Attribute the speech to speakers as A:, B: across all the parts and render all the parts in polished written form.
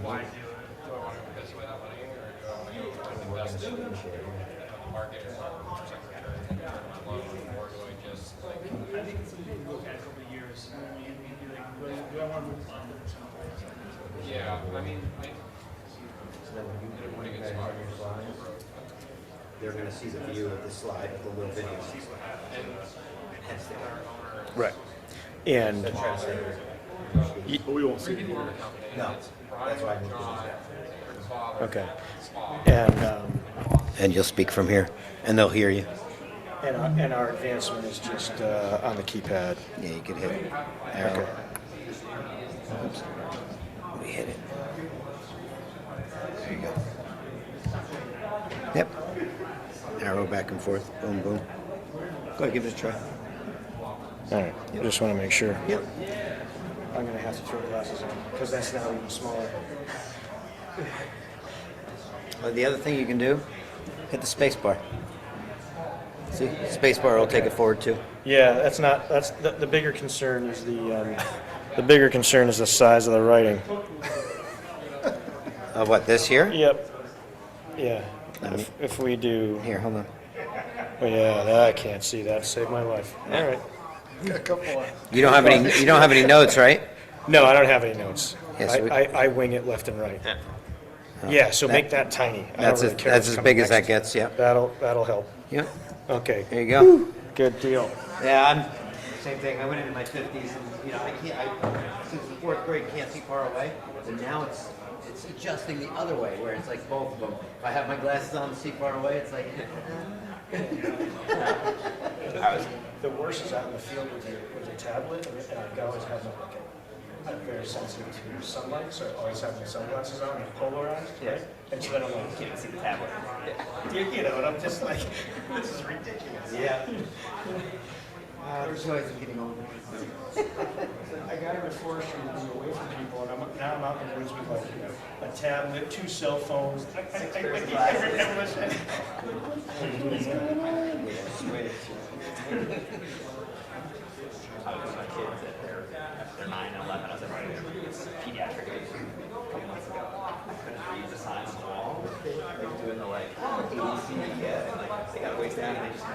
A: why do it? Do I want to invest away that money, or do I want to go invest in the market or secretary and turn my loan, or do I just like?
B: I think it's something to look at a couple of years. I mean, be like, do I want to move on?
A: Yeah, I mean, in a pretty good spot.
C: They're going to see the view of the slide of the little video.
A: And hence the owner.
D: Right. And
B: But we won't see it.
C: No, that's why I moved it.
D: okay. And
C: And you'll speak from here, and they'll hear you.
D: and our advancement is just on the keypad.
C: Yeah, you can hit it. Arrow.
D: Okay.
C: Oops. We hit it. There you go. Yep. Arrow back and forth. Boom, boom. Go ahead, give it a try.
D: All right. Just want to make sure.
C: Yep.
D: I'm gonna have to throw glasses on because that's now even smaller.
C: The other thing you can do, hit the space bar. See, space bar will take it forward too.
D: Yeah, that's the bigger concern is the bigger concern is the size of the writing.
C: What, this here?
D: Yep. Yeah. If we do.
C: Here, hold on.
D: Oh, yeah, I can't see that. Saved my life. All right.
C: You don't have any notes, right?
D: No, I don't have any notes.
C: Yes,
D: I wing it left and right. Yeah, so make that tiny. I
C: That's
D: don't really care
C: that's
D: what's
C: as big
D: coming
C: as that
D: next.
C: gets. Yep.
D: That'll help.
C: Yep.
D: Okay.
C: There you go.
D: Good deal.
C: Yeah, I'm same thing. I went into my 50s, and I can't. Since the fourth grade, can't see far away. But now it's adjusting the other way, where it's like both of them. If I have my glasses on to see far away, it's like.
D: The worst is out in the field with your tablet, and I always have I'm very sensitive to sunlight, so I always have my sunglasses on and polarized, right? And so then I'm like, can't see the tablet. You know, and I'm just like, this is ridiculous.
C: Yeah. The joys of getting older.
D: I got into forestry to be away from people, and now I'm out in the woods with like a tablet, 2 cell phones. I
E: I was with my kids at they're 9 and 11. I was at pediatric age a couple months ago. I couldn't read the sign on the wall. They were doing the like ABC, yeah, and like they got waist down and they just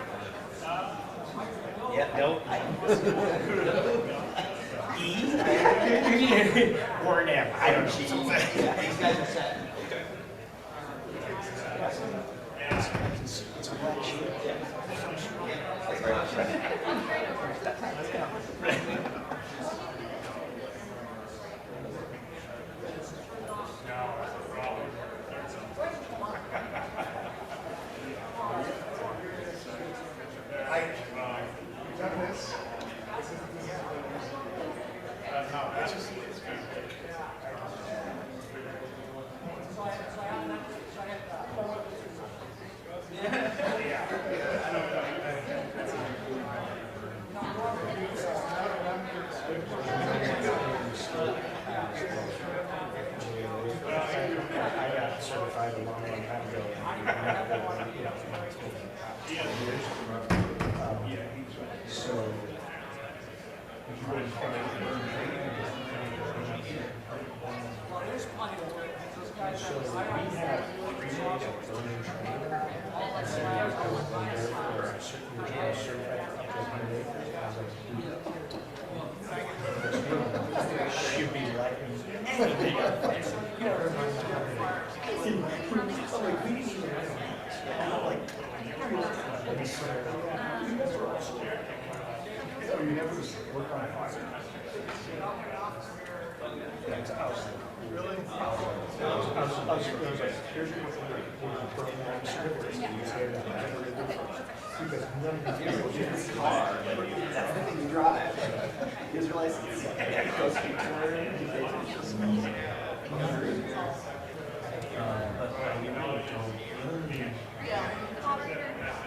C: Yeah. Nope.
D: E? Or an M. I don't cheat.
C: These guys are set.
D: It's a black sheet.
C: That's very much right.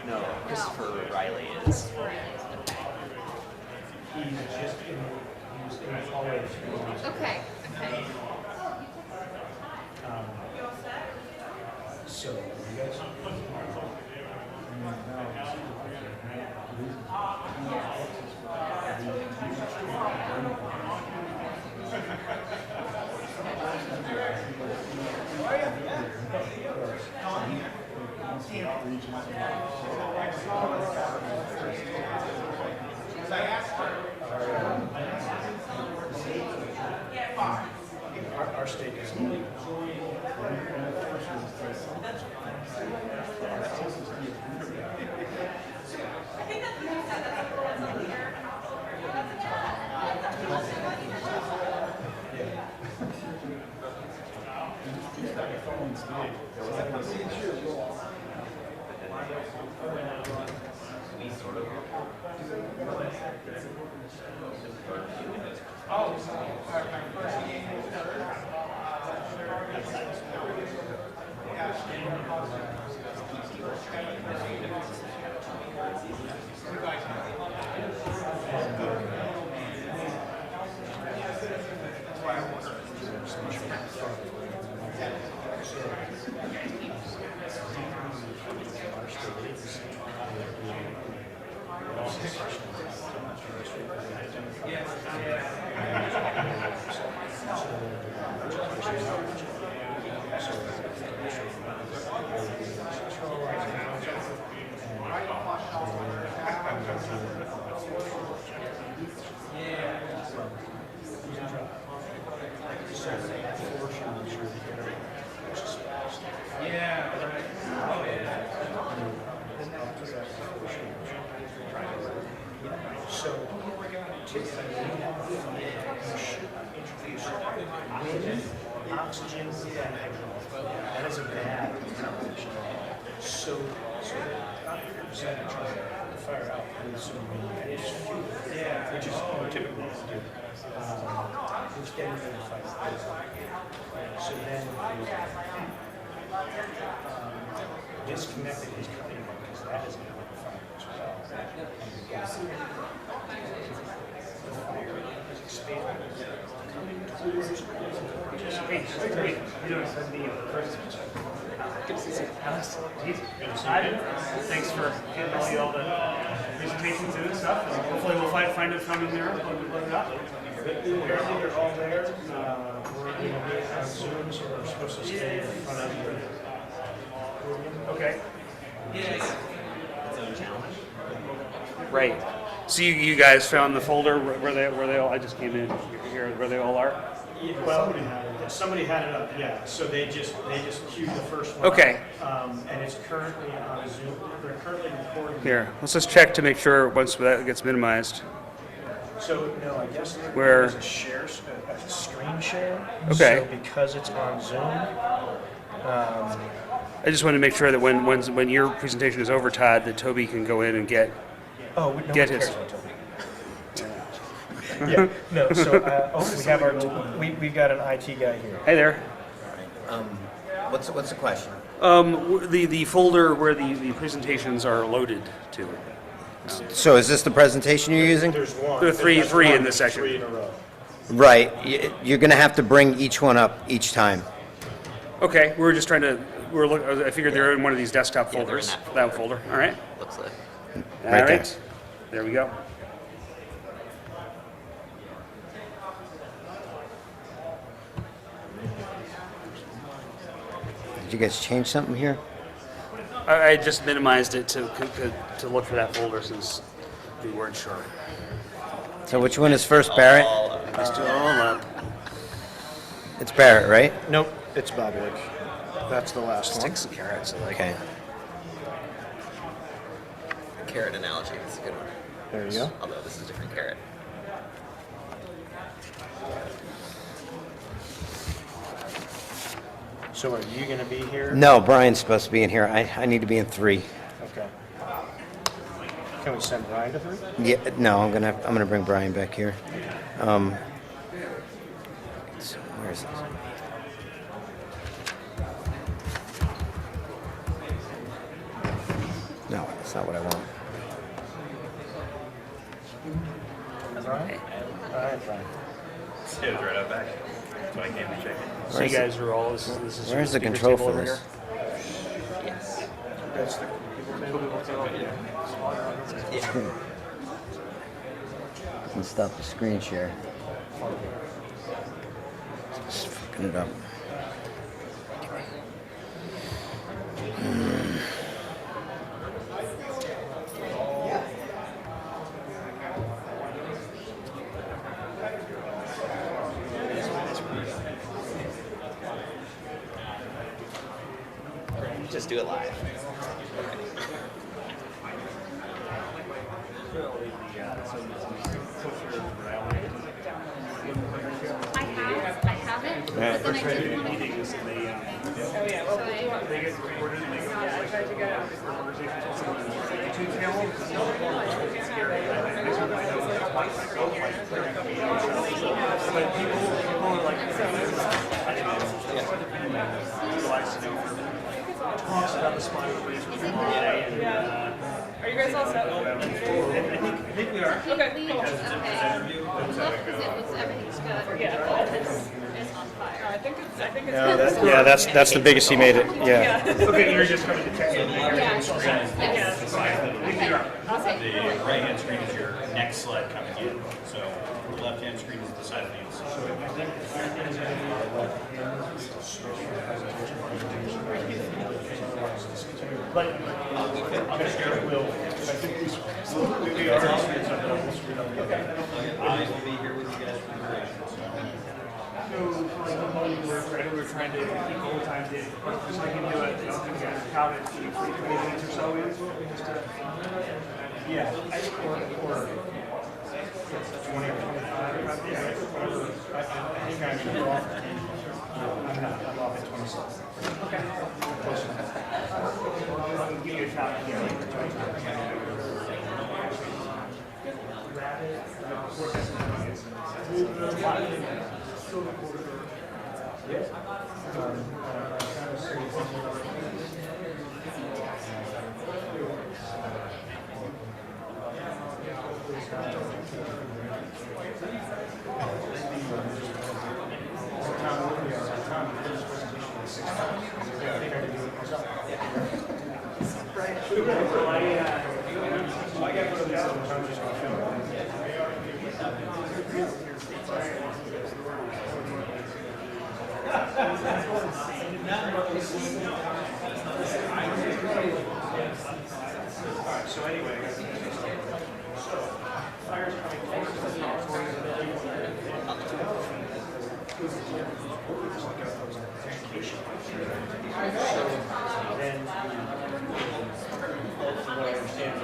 E: No, Christopher Riley is.
F: Okay.
D: So, you guys. So, typically, you should introduce wind, oxygen, and hydrogen. That is a bad combination. So about 30% of trying to fire out with some wind, which is typically what we do. Which then you're going to fight. So then disconnected his cutting because that is going to fire as well. And the fire is expanding, coming towards
B: Thanks for getting all the presentations and stuff. And hopefully we'll find it from in there. Load it up.
D: apparently they're all there. We're going to be on Zoom, so we're supposed to stay in front of you.
B: Okay.
E: Its own challenge.
B: Right. So you guys found the folder where they all? I just came in here where they all are.
D: Well, somebody had it up, yeah. So they just queued the first one.
B: Okay.
D: And it's currently on Zoom. They're currently recording.
B: Here, let's just check to make sure once that gets minimized.
D: So no, I guess
B: Where-
D: there's a screen share.
B: Okay.
D: So because it's on Zoom,
B: I just want to make sure that when your presentation is over, Todd, that Toby can go in and get.
D: no
B: Get
D: one
B: his-
D: cares about Toby. Yeah, no. So we have we've got an IT guy here.
B: Hey there.
C: What's the question?
B: The folder where the presentations are loaded to.
C: So is this the presentation you're using?
D: There's one.
B: There are three
D: There's
B: in
D: one,
B: this section.
D: 3 in a row.
C: Right. You're going to have to bring each one up each time.
B: Okay, we were just trying to. I figured they're in one of these desktop
E: Yeah, they're in
B: folders.
E: that
B: folder. All right.
E: Looks like.
B: All
C: Right there.
B: right. There we go.
C: Did you guys change something here?
B: I just minimized it to look for that folder since we weren't sure.
C: So which one is first, Barrett?
B: Just do it all up.
C: It's Barrett, right?
D: Nope, it's Bobowick. That's the last one.
B: Sticks and carrots. I like.
C: Okay.
E: Carrot analogy. That's a good one.
D: There you go.
E: Although this is a different carrot.
D: So are you going to be here?
C: No, Brian's supposed to be in here. I need to be in 3.
D: Okay. Can we send Ryan to 3?
C: Yeah. No, I'm gonna bring Brian back here. So where's this? No, that's not what I want.
D: Ryan? All right, Ryan.
E: It was right up back. That's why I came to check it.
B: So you guys are all. This is.
C: Where's the
B: your
C: control
B: table
C: for
B: over
C: this?
B: here?
E: Yes.
D: That's the
C: I can stop the screen share. Just fucking it up.
E: Just do it live.
F: I have it, but then I didn't want to. yeah, well, do you want
B: They get recorded and they go
F: I tried to get it.
B: conversations also on the YouTube channel. It's scary. I just want to know what it's like. But people are like, utilize to do talks about the spot today. And,
F: Are you guys all set?
B: I think we are.
F: Okay, cool.
G: Everything's good.
F: Yeah.
G: It's on fire.
F: I think it's
D: No,
F: good.
D: yeah, that's the biggest he made it. Yeah.
B: Okay, you're just coming to check in.
G: Yes.
H: The right-hand screen is your next sled coming in, so the left-hand screen is the side of the inside.
B: But I'll just share it. We are.
H: I will be here with you guys for the duration, so.
B: We're trying to keep the whole time did. Just like you do it, count it, 20 minutes or so in. Yeah. Or 20 or 25. Yeah. I think I'm off. I'm not. I'm off at 26. Okay. I'll give you a shot here. So anyway, fire's coming then what I understand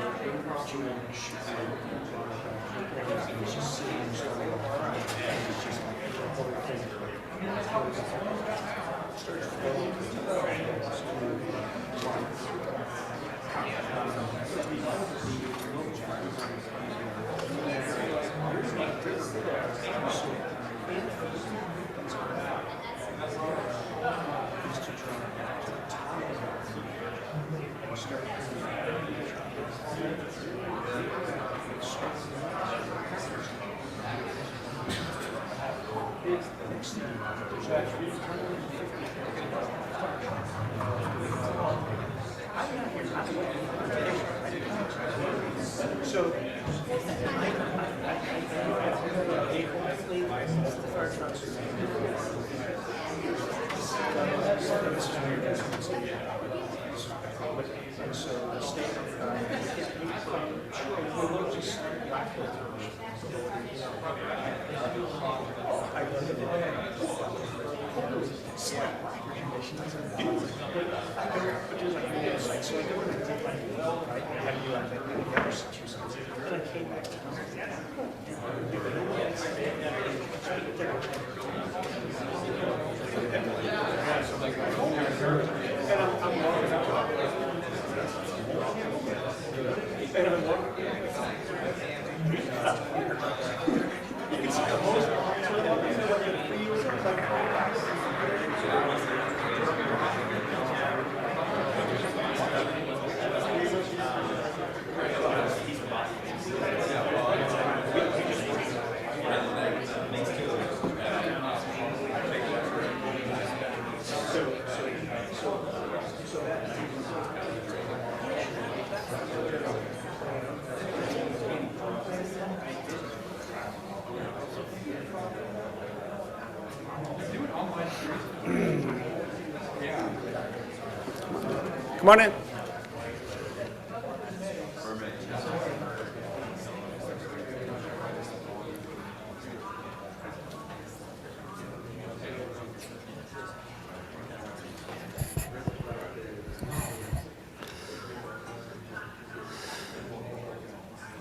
B: Come on in.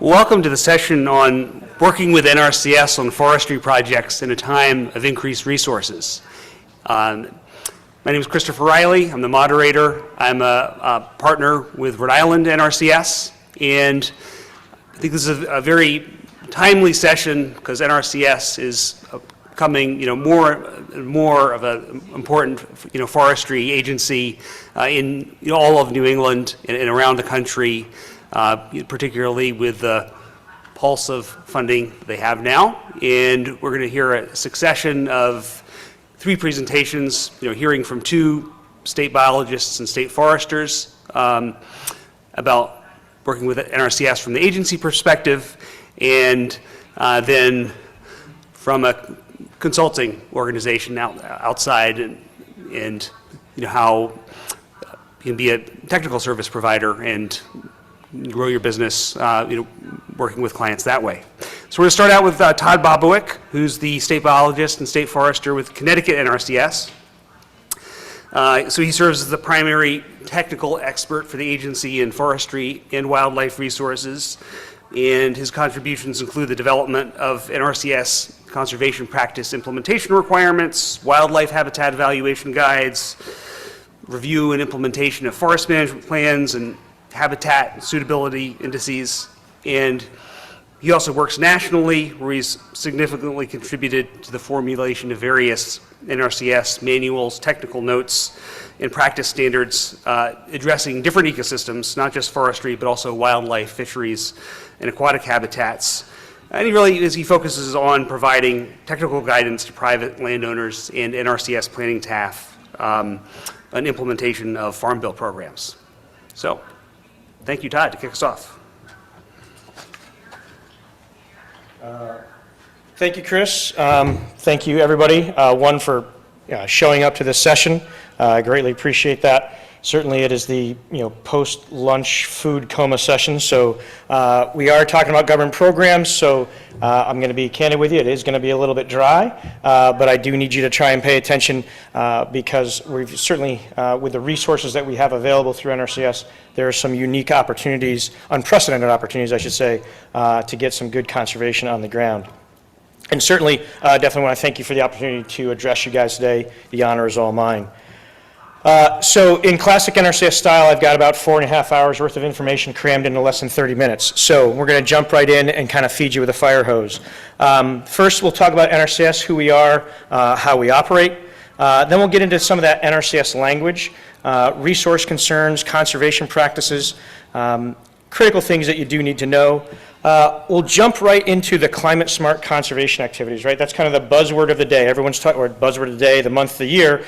B: Welcome to the session on working with NRCS on forestry projects in a time of increased resources.
I: My name is Christopher Riley. I'm the moderator. I'm a partner with Rhode Island NRCS, and I think this is a very timely session because NRCS is becoming, more and more of an important, forestry agency in all of New England and around the country, particularly with the pulse of funding they have now. And we're going to hear a succession of 3 presentations, hearing from 2 state biologists and state foresters about working with NRCS from the agency perspective, and then from a consulting organization outside, and how you can be a technical service provider and grow your business, working with clients that way. So we're going to start out with Todd Bobowick, who's the state biologist and state forester with Connecticut NRCS. So he serves as the primary technical expert for the agency in forestry and wildlife resources, and his contributions include the development of NRCS conservation practice implementation requirements, wildlife habitat evaluation guides, review and implementation of forest management plans, and habitat suitability indices. And he also works nationally, where he's significantly contributed to the formulation of various NRCS manuals, technical notes, and practice standards addressing different ecosystems, not just forestry, but also wildlife, fisheries, and aquatic habitats. And he focuses on providing technical guidance to private landowners and NRCS planning staff on implementation of farm bill programs. So, thank you, Todd, to kick us off.
D: Thank you, Chris. Thank you, everybody. One, for showing up to this session. I greatly appreciate that. Certainly, it is the post-lunch food coma session. So we are talking about government programs. So I'm going to be candid with you. It is going to be a little bit dry, but I do need you to try and pay attention because we've certainly, with the resources that we have available through NRCS, there are some unique opportunities, unprecedented opportunities, I should say, to get some good conservation on the ground. And certainly, definitely want to thank you for the opportunity to address you guys today. The honor is all mine. So in classic NRCS style, I've got about 4.5 hours worth of information crammed into less than 30 minutes. So we're going to jump right in and kind of feed you with a fire hose. First, we'll talk about NRCS, who we are, how we operate. Then we'll get into some of that NRCS language, resource concerns, conservation practices, critical things that you do need to know. We'll jump right into the climate smart conservation activities, right? That's kind of the buzzword of the day. Everyone's talking, or buzzword of the day, the month of the year,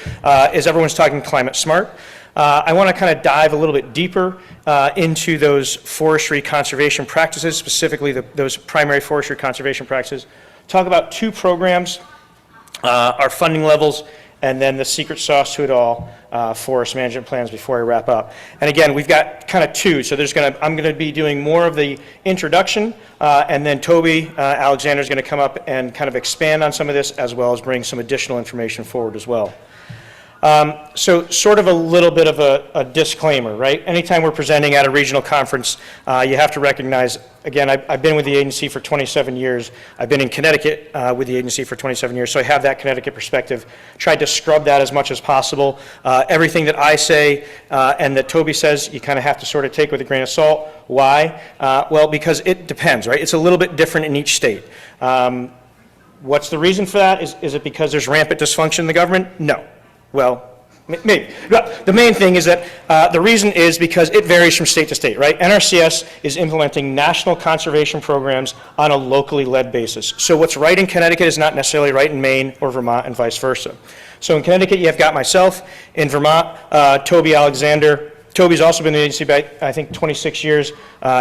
D: is everyone's talking climate smart. I want to kind of dive a little bit deeper into those forestry conservation practices, specifically those primary forestry conservation practices. Talk about 2 programs, our funding levels, and then the secret sauce to it all, forest management plans, before I wrap up. And again, we've got kind of 2, so I'm going to be doing more of the introduction, and then Toby Alexander is going to come up and kind of expand on some of this, as well as bring some additional information forward as well. So sort of a little bit of a disclaimer, right? Anytime we're presenting at a regional conference, you have to recognize, again, I've been with the agency for 27 years. I've been in Connecticut with the agency for 27 years, so I have that Connecticut perspective. Tried to scrub that as much as possible. Everything that I say and that Toby says, you kind of have to sort of take with a grain of salt. Why? Well, because it depends, right? It's a little bit different in each state. What's the reason for that? Is it because there's rampant dysfunction in the government? No. Well, maybe. But the main thing is that the reason is because it varies from state to state, right? NRCS is implementing national conservation programs on a locally led basis. So what's right in Connecticut is not necessarily right in Maine or Vermont, and vice versa. So in Connecticut, you've got myself. In Vermont, Toby Alexander. Toby's also been in the agency by, I think, 26 years.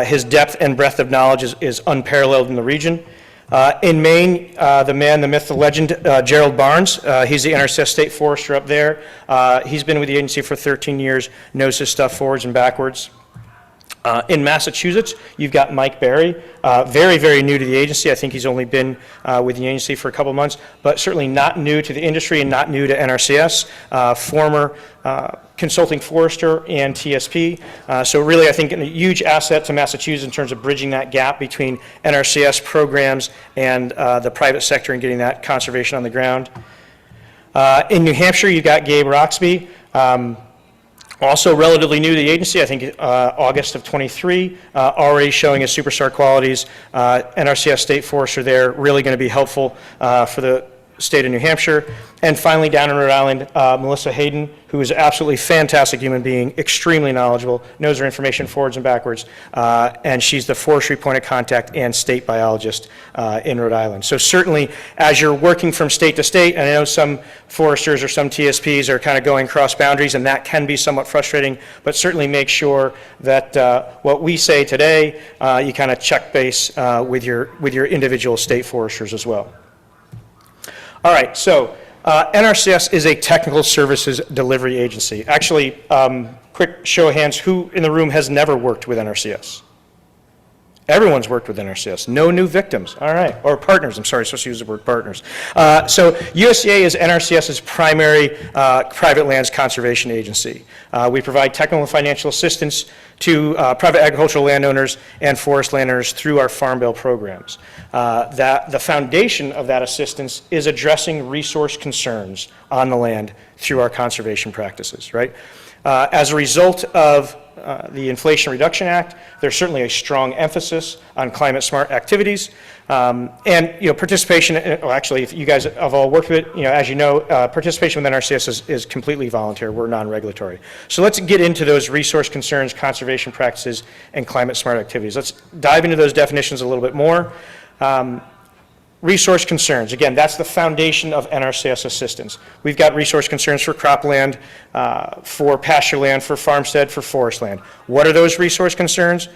D: His depth and breadth of knowledge is unparalleled in the region. In Maine, the man, the myth, the legend, Gerald Barnes. He's the NRCS state forester up there. He's been with the agency for 13 years, knows his stuff forwards and backwards. In Massachusetts, you've got Mike Barrett, very, very new to the agency. I think he's only been with the agency for a couple months, but certainly not new to the industry and not new to NRCS, former consulting forester and TSP. So really, I think a huge asset to Massachusetts in terms of bridging that gap between NRCS programs and the private sector and getting that conservation on the ground. In New Hampshire, you got Gabe Roxby, also relatively new to the agency, I think August of 23, already showing his superstar qualities. NRCS State Forester there, really going to be helpful for the state of New Hampshire. And finally, down in Rhode Island, Melissa Hayden, who is an absolutely fantastic human being, extremely knowledgeable, knows her information forwards and backwards, and she's the forestry point of contact and state biologist in Rhode Island. So certainly, as you're working from state to state, and I know some foresters or some TSPs are kind of going cross boundaries, and that can be somewhat frustrating, but certainly make sure that what we say today, you kind of check base with your individual state foresters as well. All right, so NRCS is a technical services delivery agency. Actually, quick show of hands, who in the room has never worked with NRCS? Everyone's worked with NRCS. No new victims. All right, or partners. I'm sorry, I'm supposed to use the word partners. So USDA is NRCS's primary private lands conservation agency. We provide technical and financial assistance to private agricultural landowners and forest landowners through our Farm Bill programs. The foundation of that assistance is addressing resource concerns on the land through our conservation practices, right? As a result of the Inflation Reduction Act, there's certainly a strong emphasis on climate smart activities. And, participation, well, actually, if you guys have all worked with it, as you know, participation with NRCS is completely volunteer. We're non-regulatory. So let's get into those resource concerns, conservation practices, and climate smart activities. Let's dive into those definitions a little bit more. Resource concerns, again, that's the foundation of NRCS assistance. We've got resource concerns for cropland, for pasture land, for farmstead, for forest land. What are those resource concerns?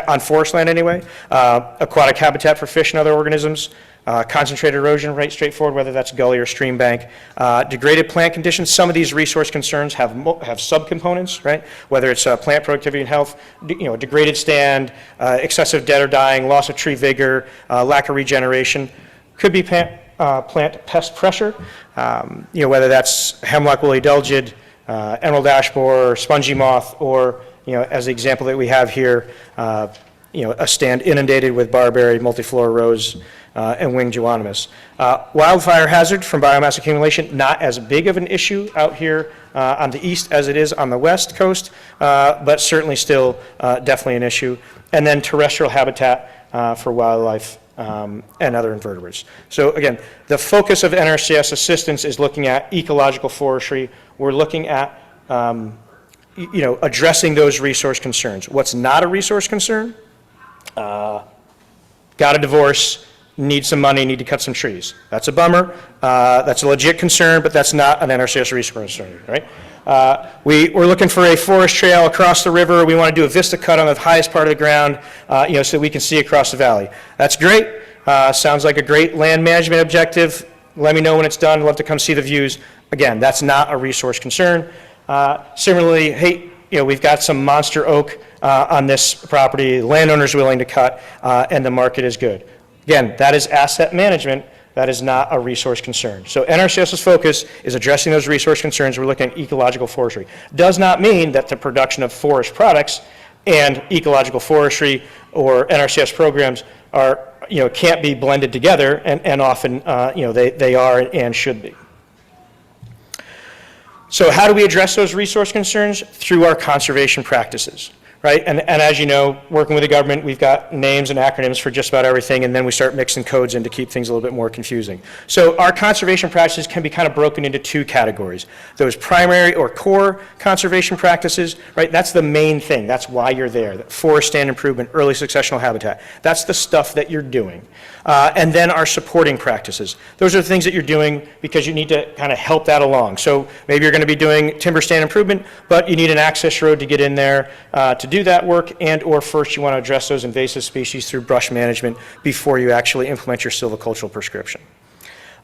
D: On forest land anyway, aquatic habitat for fish and other organisms, concentrated erosion, right, straightforward, whether that's gully or stream bank, degraded plant conditions. Some of these resource concerns have subcomponents, right, whether it's plant productivity and health, degraded stand, excessive dead or dying, loss of tree vigor, lack of regeneration. Could be plant pest pressure, whether that's hemlock woolly delgid, emerald ash borer, spongy moth, or as the example that we have here, a stand inundated with barberry, multiflora rose, and winged euonymus. Wildfire hazard from biomass accumulation, not as big of an issue out here on the east as it is on the west coast, but certainly still definitely an issue. And then terrestrial habitat for wildlife and other invertebrates. So again, the focus of NRCS assistance is looking at ecological forestry. We're looking at addressing those resource concerns. What's not a resource concern? Got a divorce, need some money, need to cut some trees. That's a bummer. That's a legit concern, but that's not an NRCS resource concern, right? We're looking for a forest trail across the river. We want to do a vista cut on the highest part of the ground, so we can see across the valley. That's great. Sounds like a great land management objective. Let me know when it's done. I'd love to come see the views. Again, that's not a resource concern. Similarly, hey, we've got some monster oak on this property. The landowner's willing to cut, and the market is good. Again, that is asset management. That is not a resource concern. So NRCS's focus is addressing those resource concerns. We're looking at ecological forestry. Does not mean that the production of forest products and ecological forestry or NRCS programs are, can't be blended together, and often, they are and should be. So how do we address those resource concerns? Through our conservation practices, right? And as you know, working with the government, we've got names and acronyms for just about everything, and then we start mixing codes in to keep things a little bit more confusing. So our conservation practices can be kind of broken into two categories. Those primary or core conservation practices, right? That's the main thing. That's why you're there. Forest stand improvement, early successional habitat. That's the stuff that you're doing. And then our supporting practices. Those are the things that you're doing because you need to kind of help that along. So maybe you're going to be doing timber stand improvement, but you need an access road to get in there to do that work, and or first you want to address those invasive species through brush management before you actually implement your silvicultural prescription.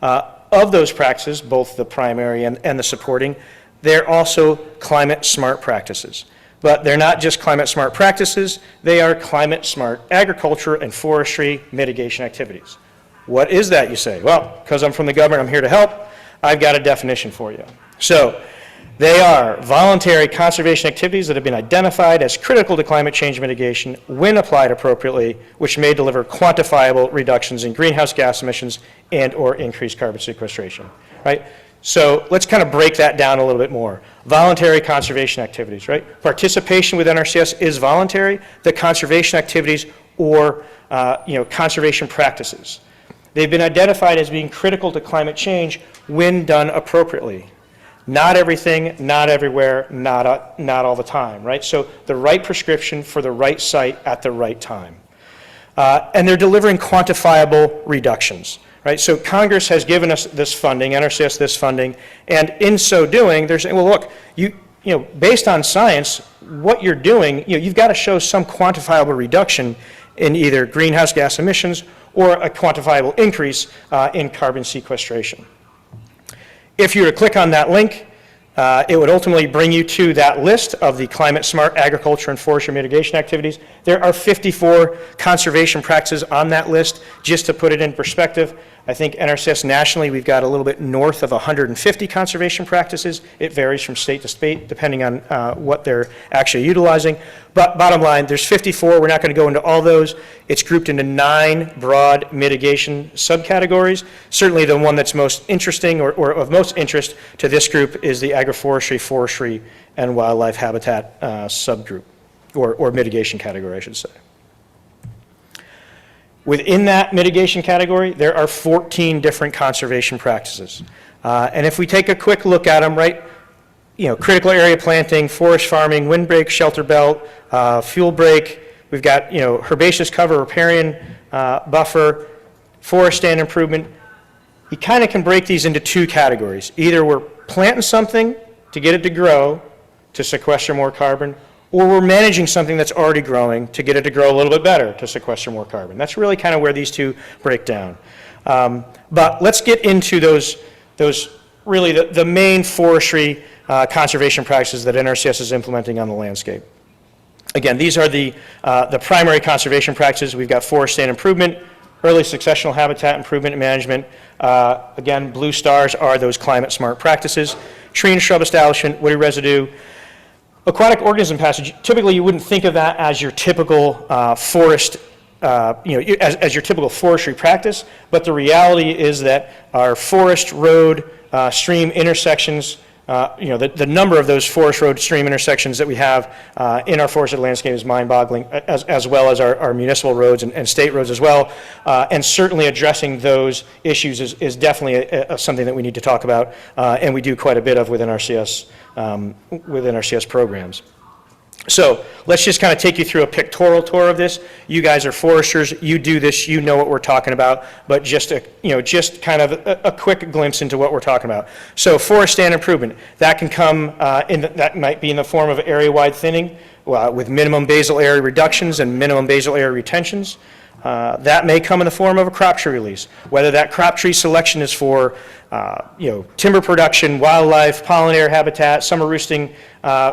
D: Of those practices, both the primary and the supporting, they're also climate smart practices. But they're not just climate smart practices, they are climate smart agriculture and forestry mitigation activities. What is that, you say? Well, because I'm from the government, I'm here to help. I've got a definition for you. So They are voluntary conservation activities that have been identified as critical to climate change mitigation when applied appropriately, which may deliver quantifiable reductions in greenhouse gas emissions and or increased carbon sequestration, right? So let's kind of break that down a little bit more. Voluntary conservation activities, right? Participation with NRCS is voluntary. The conservation activities or conservation practices. They've been identified as being critical to climate change when done appropriately. Not everything, not everywhere, not all the time, right? So the right prescription for the right site at the right time. And they're delivering quantifiable reductions, right? So Congress has given us this funding, NRCS this funding, and in so doing, they're saying, well, look, based on science, what you're doing, you've got to show some quantifiable reduction in either greenhouse gas emissions or a quantifiable increase in carbon sequestration. If you were to click on that link, it would ultimately bring you to that list of the climate smart agriculture and forestry mitigation activities. There are 54 conservation practices on that list. Just to put it in perspective, I think NRCS nationally, we've got a little bit north of 150 conservation practices. It varies from state to state depending on what they're actually utilizing. But bottom line, there's 54. We're not going to go into all those. It's grouped into 9 broad mitigation subcategories. Certainly the one that's most interesting or of most interest to this group is the agroforestry, forestry, and wildlife habitat subgroup, or mitigation category, I should say. Within that mitigation category, there are 14 different conservation practices. And if we take a quick look at them, right, critical area planting, forest farming, windbreak, shelter belt, fuel break, we've got, herbaceous cover, riparian buffer, forest stand improvement. You kind of can break these into 2 categories. Either we're planting something to get it to grow, to sequester more carbon, or we're managing something that's already growing to get it to grow a little bit better to sequester more carbon. That's really kind of where these 2 break down. But let's get into those really the main forestry conservation practices that NRCS is implementing on the landscape. Again, these are the primary conservation practices. We've got forest stand improvement, early successional habitat improvement and management. Again, blue stars are those climate smart practices. Tree and shrub establishment, woody residue. Aquatic organism passage, typically you wouldn't think of that as your typical forest, as your typical forestry practice, but the reality is that our forest, road, stream intersections, the number of those forest, road, stream intersections that we have in our forested landscape is mind-boggling, as well as our municipal roads and state roads as well. And certainly addressing those issues is definitely something that we need to talk about, and we do quite a bit of within NRCS programs. So let's just kind of take you through a pictorial tour of this. You guys are foresters, you do this, you know what we're talking about, but just kind of a quick glimpse into what we're talking about. So forest stand improvement, that can come that might be in the form of area-wide thinning with minimum basal area reductions and minimum basal area retentions. That may come in the form of a crop tree release, whether that crop tree selection is for timber production, wildlife, pollinator habitat, summer roosting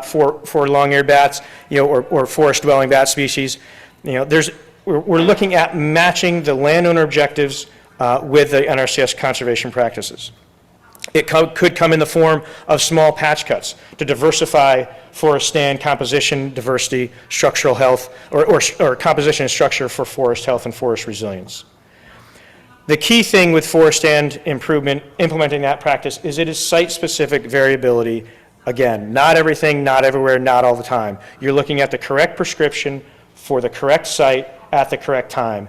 D: for long-eared bats, or forest-dwelling bat species. We're looking at matching the landowner objectives with the NRCS conservation practices. It could come in the form of small patch cuts to diversify forest stand composition, diversity, structural health, or composition and structure for forest health and forest resilience. The key thing with forest stand improvement, implementing that practice, is it is site-specific variability. Again, not everything, not everywhere, not all the time. You're looking at the correct prescription for the correct site at the correct time,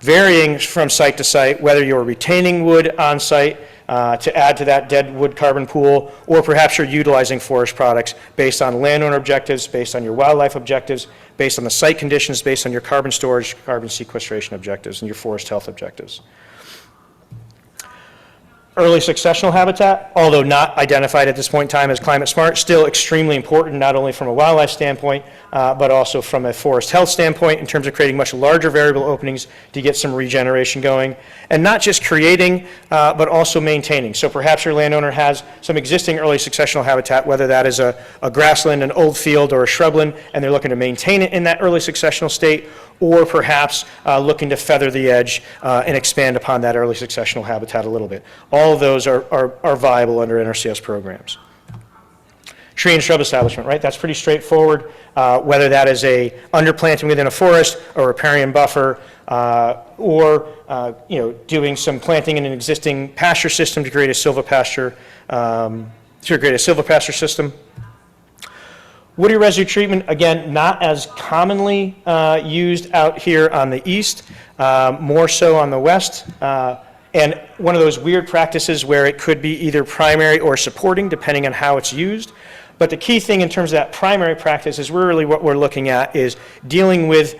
D: varying from site to site, whether you're retaining wood on site to add to that dead wood carbon pool, or perhaps you're utilizing forest products based on landowner objectives, based on your wildlife objectives, based on the site conditions, based on your carbon storage, carbon sequestration objectives, and your forest health objectives. Early successional habitat, although not identified at this point in time as climate smart, still extremely important, not only from a wildlife standpoint, but also from a forest health standpoint in terms of creating much larger variable openings to get some regeneration going. And not just creating, but also maintaining. So perhaps your landowner has some existing early successional habitat, whether that is a grassland, an old field, or a shrubland, and they're looking to maintain it in that early successional state, or perhaps looking to feather the edge and expand upon that early successional habitat a little bit. All of those are viable under NRCS programs.
B: tree and shrub establishment, right? That's pretty straightforward, whether that is a underplanting within a forest or riparian buffer, or doing some planting in an existing pasture system to create a silvopasture, system. Woody residue treatment, again, not as commonly used out here on the east, more so on the west. And one of those weird practices where it could be either primary or supporting, depending on how it's used. But the key thing in terms of that primary practice is really what we're looking at is dealing with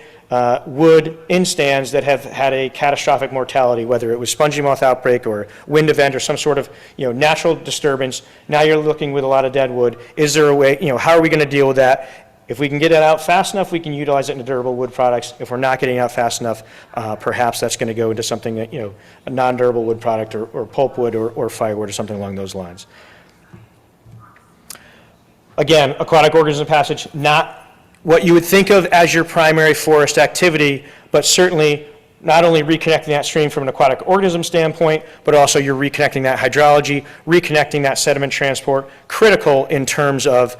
B: wood in stands that have had a catastrophic mortality, whether it was spongy moth outbreak or wind event or some sort of natural disturbance. Now you're looking with a lot of dead wood. Is there a way, how are we going to deal with that? If we can get it out fast enough, we can utilize it into durable wood products. If we're not getting it out fast enough, perhaps that's going to go into something, a non-durable wood product or pulpwood or firewood or something along those lines. Again, aquatic organism passage, not what you would think of as your primary forest activity, but certainly not only reconnecting that stream from an aquatic organism standpoint, but also you're reconnecting that hydrology, reconnecting that sediment transport, critical in terms of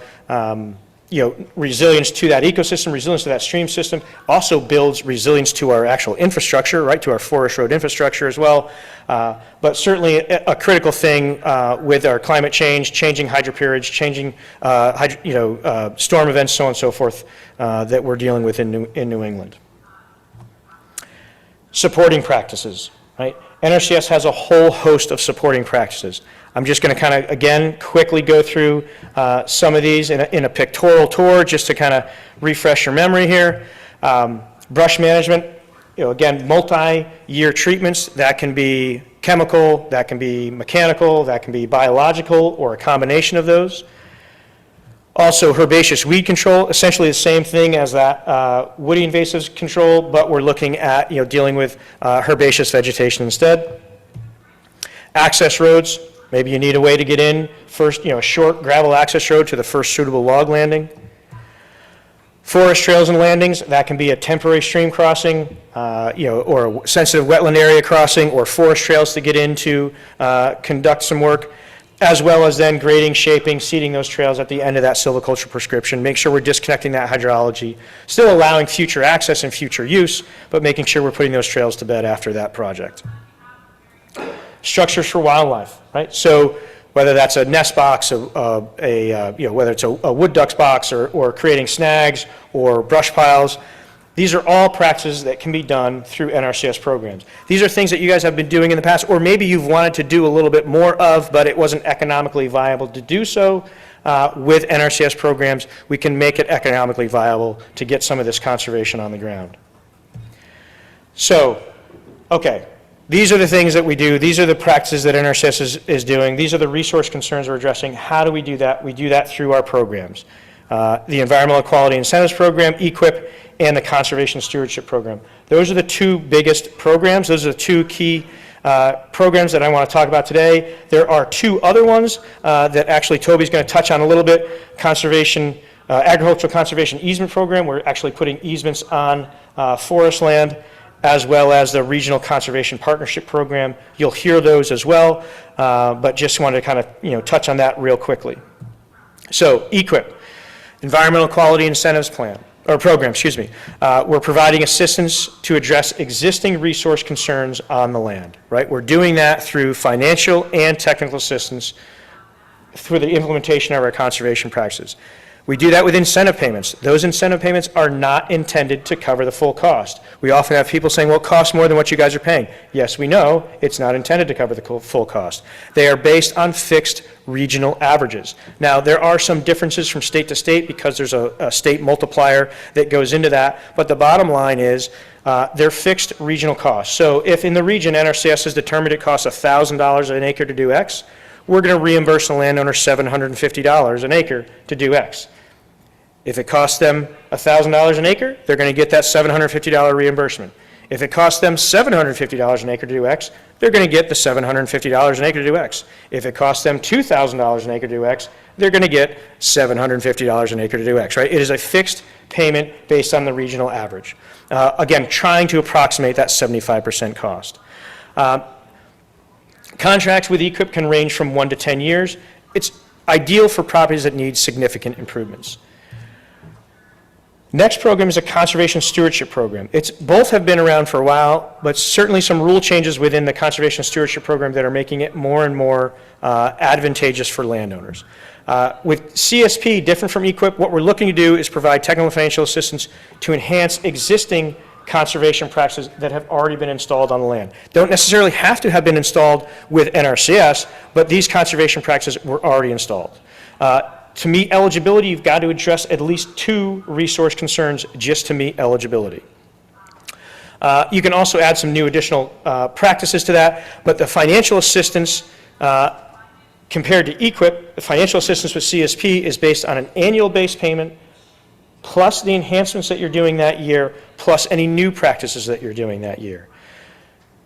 B: resilience to that ecosystem, resilience to that stream system, also builds resilience to our actual infrastructure, right, to our forest road infrastructure as well. But certainly a critical thing with our climate change, changing hydroperiods, changing storm events, so on and so forth, that we're dealing with in New England. Supporting practices, right? NRCS has a whole host of supporting practices. I'm just going to kind of, again, quickly go through some of these in a pictorial tour just to kind of refresh your memory here. Brush management, again, multi-year treatments. That can be chemical, that can be mechanical, that can be biological, or a combination of those. Also, herbaceous weed control, essentially the same thing as that woody invasives control, but we're looking at dealing with herbaceous vegetation instead. Access roads. Maybe you need a way to get in first, a short gravel access road to the first suitable log landing. Forest trails and landings, that can be a temporary stream crossing, or a sensitive wetland area crossing, or forest trails to get in to conduct some work, as well as then grading, shaping, seeding those trails at the end of that silviculture prescription. Make sure we're disconnecting that hydrology, still allowing future access and future use, but making sure we're putting those trails to bed after that project. Structures for wildlife, right? So whether that's a nest box, whether it's a wood duck's box or creating snags or brush piles, these are all practices that can be done through NRCS programs. These are things that you guys have been doing in the past, or maybe you've wanted to do a little bit more of, but it wasn't economically viable to do so. With NRCS programs, we can make it economically viable to get some of this conservation on the ground. So, okay. These are the things that we do. These are the practices that NRCS is doing. These are the resource concerns we're addressing. How do we do that? We do that through our programs. The Environmental Quality Incentives Program, EQIP, and the Conservation Stewardship Program. Those are the two biggest programs. Those are the two key programs that I want to talk about today. There are two other ones that actually Toby's going to touch on a little bit. Agricultural Conservation Easement Program. We're actually putting easements on forest land, as well as the Regional Conservation Partnership Program. You'll hear those as well, but just wanted to kind of touch on that real quickly. So EQIP, Environmental Quality Incentives Program, we're providing assistance to address existing resource concerns on the land, right? We're doing that through financial and technical assistance through the implementation of our conservation practices. We do that with incentive payments. Those incentive payments are not intended to cover the full cost. We often have people saying, well, it costs more than what you guys are paying. Yes, we know it's not intended to cover the full cost. They are based on fixed regional averages. Now, there are some differences from state to state because there's a state multiplier that goes into that, but the bottom line is they're fixed regional costs. So if in the region NRCS has determined it costs $1,000 an acre to do X, we're going to reimburse the landowner $750 an acre to do X. If it costs them $1,000 an acre, they're going to get that $750 reimbursement. If it costs them $750 an acre to do X, they're going to get the $750 an acre to do X. If it costs them $2,000 an acre to do X, they're going to get $750 an acre to do X, right? It is a fixed payment based on the regional average. Again, trying to approximate that 75% cost. Contracts with EQIP can range from 1 to 10 years. It's ideal for properties that need significant improvements. Next program is a conservation stewardship program. Both have been around for a while, but certainly some rule changes within the conservation stewardship program that are making it more and more advantageous for landowners. With CSP, different from EQIP, what we're looking to do is provide technical and financial assistance to enhance existing conservation practices that have already been installed on the land. Don't necessarily have to have been installed with NRCS, but these conservation practices were already installed. To meet eligibility, you've got to address at least 2 resource concerns just to meet eligibility. You can also add some new additional practices to that, but the financial assistance compared to EQIP, the financial assistance with CSP is based on an annual base payment plus the enhancements that you're doing that year, plus any new practices that you're doing that year.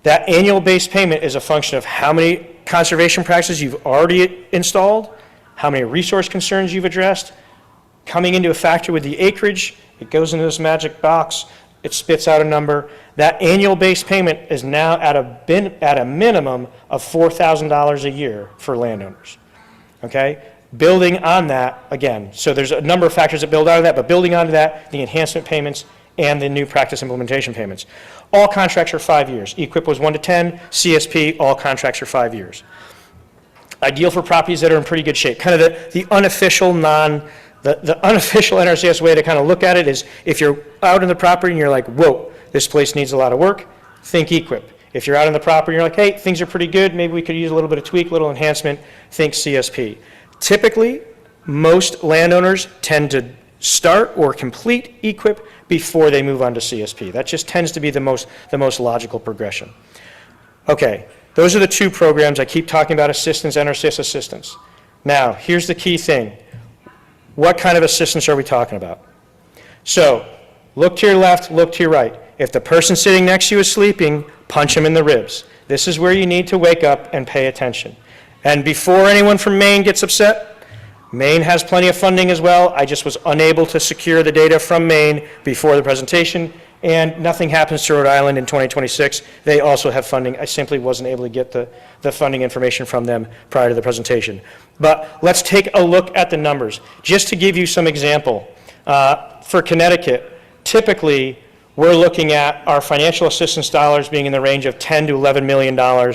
B: That annual base payment is a function of how many conservation practices you've already installed, how many resource concerns you've addressed, coming into a factor with the acreage, it goes into this magic box, it spits out a number. That annual base payment is now at a minimum of $4,000 a year for landowners, okay? Building on that, again, so there's a number of factors that build out of that, but building onto that, the enhancement payments and the new practice implementation payments. All contracts are 5 years. EQIP was 1 to 10, CSP, all contracts are 5 years. Ideal for properties that are in pretty good shape. Kind of the unofficial the unofficial NRCS way to kind of look at it is if you're out on the property and you're like, whoa, this place needs a lot of work, think EQIP. If you're out on the property and you're like, hey, things are pretty good, maybe we could use a little bit of tweak, a little enhancement, think CSP. Typically, most landowners tend to start or complete EQIP before they move on to CSP. That just tends to be the most logical progression. Okay, those are the 2 programs. I keep talking about assistance, NRCS assistance. Now, here's the key thing. What kind of assistance are we talking about? So, look to your left, look to your right. If the person sitting next to you is sleeping, punch him in the ribs. This is where you need to wake up and pay attention. And before anyone from Maine gets upset, Maine has plenty of funding as well. I just was unable to secure the data from Maine before the presentation, and nothing happens to Rhode Island in 2026. They also have funding. I simply wasn't able to get the funding information from them prior to the presentation. But let's take a look at the numbers. Just to give you some example, for Connecticut, typically we're looking at our financial assistance dollars being in the range of $10 to $11 million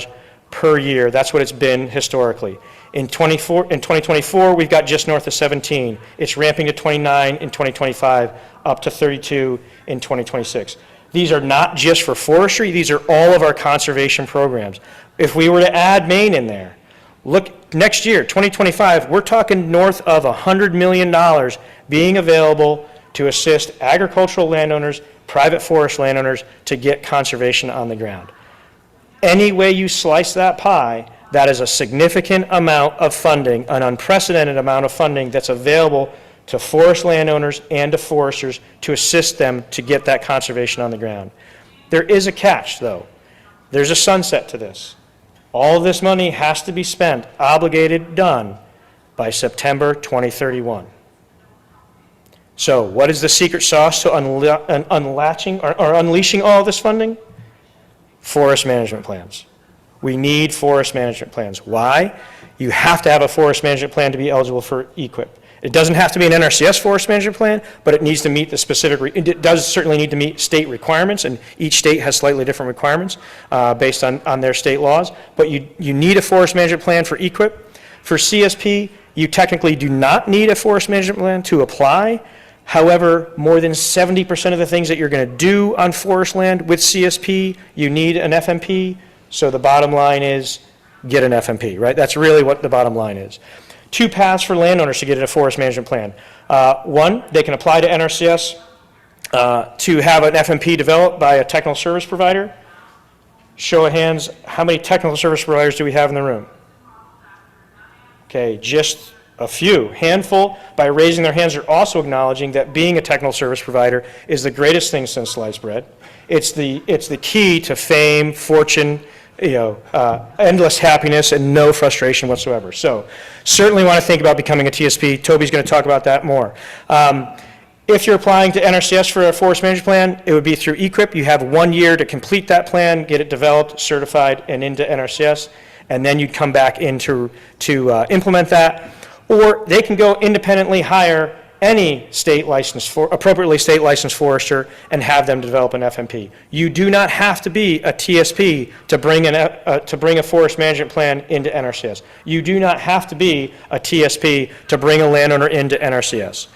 B: per year. That's what it's been historically. In 2024, we've got just north of 17. It's ramping to 29 in 2025, up to 32 in 2026. These are not just for forestry, these are all of our conservation programs. If we were to add Maine in there, look, next year, 2025, we're talking north of $100 million being available to assist agricultural landowners, private forest landowners to get conservation on the ground. Any way you slice that pie, that is a significant amount of funding, an unprecedented amount of funding that's available to forest landowners and to foresters to assist them to get that conservation on the ground. There is a catch, though. There's a sunset to this. All of this money has to be spent, obligated, done by September 2031. So what is the secret sauce to unlatching or unleashing all of this funding? Forest management plans. We need forest management plans. Why? You have to have a forest management plan to be eligible for EQIP. It doesn't have to be an NRCS forest management plan, but it needs to meet the specific, it does certainly need to meet state requirements, and each state has slightly different requirements based on their state laws. But you need a forest management plan for EQIP. For CSP, you technically do not need a forest management plan to apply. However, more than 70% of the things that you're going to do on forest land with CSP, you need an FMP. So the bottom line is get an FMP, right? That's really what the bottom line is. 2 paths for landowners to get a forest management plan. One, they can apply to NRCS to have an FMP developed by a technical service provider. Show of hands, how many technical service providers do we have in the room? Okay, just a few. Handful, by raising their hands, are also acknowledging that being a technical service provider is the greatest thing since sliced bread. It's the key to fame, fortune, endless happiness and no frustration whatsoever. So certainly want to think about becoming a TSP. Toby's going to talk about that more. If you're applying to NRCS for a forest management plan, it would be through EQIP. You have 1 year to complete that plan, get it developed, certified, and into NRCS, and then you'd come back in to implement that. or they can go independently hire any appropriately state licensed forester and have them develop an FMP. You do not have to be a TSP to bring a forest management plan into NRCS. You do not have to be a TSP to bring a landowner into NRCS.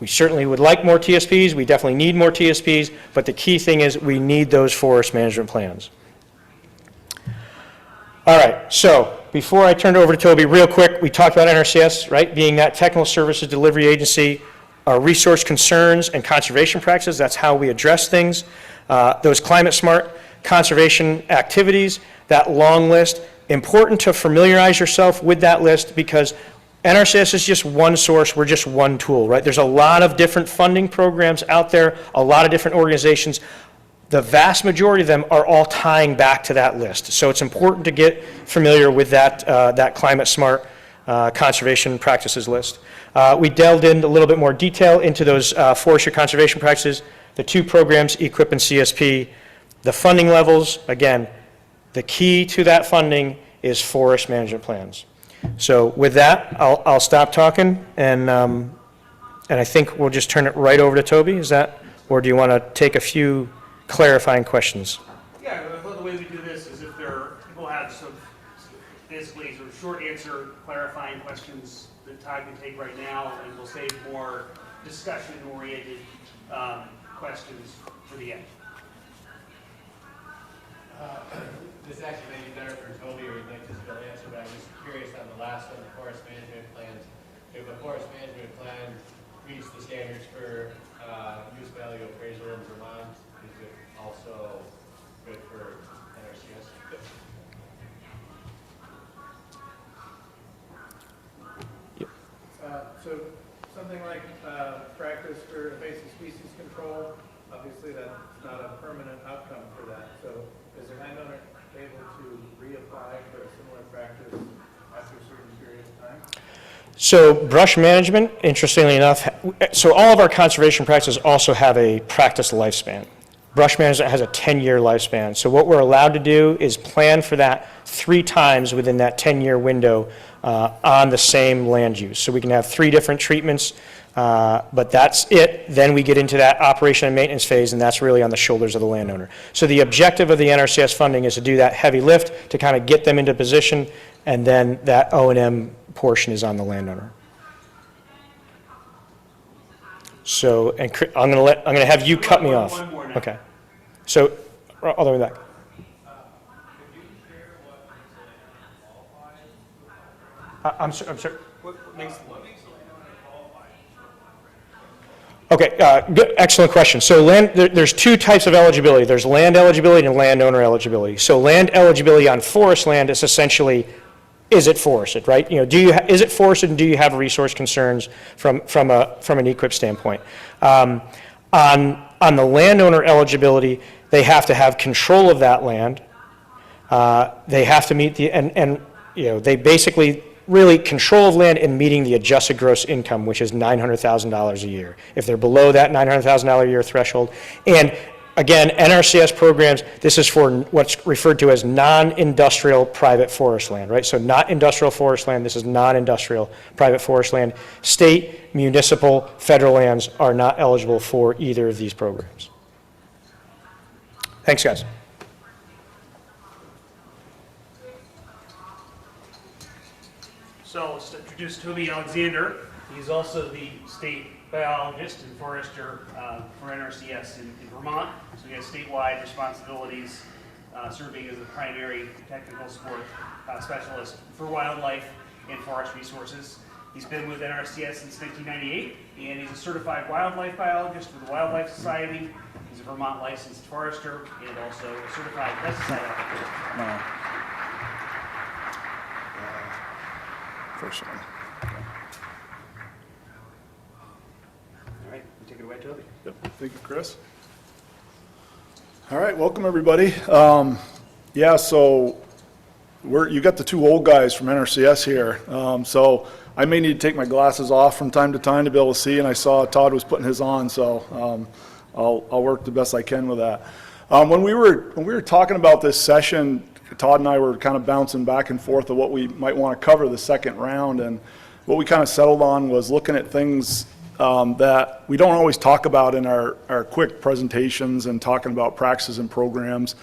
B: We certainly would like more TSPs, we definitely need more TSPs, but the key thing is we need those forest management plans. All right, so before I turn it over to Toby, real quick, we talked about NRCS, right, being that technical services delivery agency, our resource concerns and conservation practices, that's how we address things. Those climate smart conservation activities, that long list, important to familiarize yourself with that list because NRCS is just one source, we're just one tool, right? There's a lot of different funding programs out there, a lot of different organizations. The vast majority of them are all tying back to that list. So it's important to get familiar with that, that climate smart conservation practices list. We delved in a little bit more detail into those forestry conservation practices, the two programs, EQIP and CSP, the funding levels. Again, the key to that funding is forest management plans. So with that, I'll stop talking and I think we'll just turn it right over to Toby. Is that, or do you want to take a few clarifying questions?
I: Yeah, I thought the way we do this is if people have some basically sort of short answer clarifying questions that Todd can take right now, and we'll save more discussion-oriented questions for the end.
A: This actually may be better for Toby, or you'd like to still answer, but I was curious on the last one, the forest management plans. If a forest management plan meets the standards for use value appraisal in Vermont, is it also good for NRCS?
J: So something like practice for invasive species control, obviously that's not a permanent outcome for that. So is the landowner able to reapply for a similar practice after a certain period of time?
B: So brush management, interestingly enough, so all of our conservation practices also have a practice lifespan. Brush management has a 10-year lifespan. So what we're allowed to do is plan for that 3 times within that 10-year window on the same land use. So we can have 3 different treatments, but that's it. Then we get into that operation and maintenance phase, and that's really on the shoulders of the landowner. So the objective of the NRCS funding is to do that heavy lift to kind of get them into position, and then that O&M portion is on the landowner. So, and I'm going to have you cut me off.
I: One more now.
B: Okay. So, all the way back. I'm sorry.
I: What makes
B: Okay, good, excellent question. So there's 2 types of eligibility. There's land eligibility and landowner eligibility. So land eligibility on forest land is essentially, is it forested, right? You know, is it forested and do you have resource concerns from an EQIP standpoint? On the landowner eligibility, they have to have control of that land. They have to meet the, and you know, they basically really control of land and meeting the adjusted gross income, which is $900,000 a year. If they're below that $900,000 a year threshold, and again, NRCS programs, this is for what's referred to as non-industrial private forest land, right? So not industrial forest land, this is non-industrial private forest land. State, municipal, federal lands are not eligible for either of these programs. Thanks, guys.
I: So let's introduce Toby Alexander. He's also the state biologist and forester for NRCS in Vermont. So he has statewide responsibilities, serving as the primary technical support specialist for wildlife and forest resources. He's been with NRCS since 1998, and he's a certified wildlife biologist with the Wildlife Society. He's a Vermont licensed forester and also a certified pesticide applicator.
K: First one.
I: All right, take it away, Toby.
K: Yep. Thank you, Chris. All right, welcome everybody. Yeah, so you got the 2 old guys from NRCS here. So I may need to take my glasses off from time to time to be able to see, and I saw Todd was putting his on, so I'll work the best I can with that. When we were talking about this session, Todd and I were kind of bouncing back and forth of what we might want to cover the second round, and what we kind of settled on was looking at things that we don't always talk about in our quick presentations and talking about practices and programs,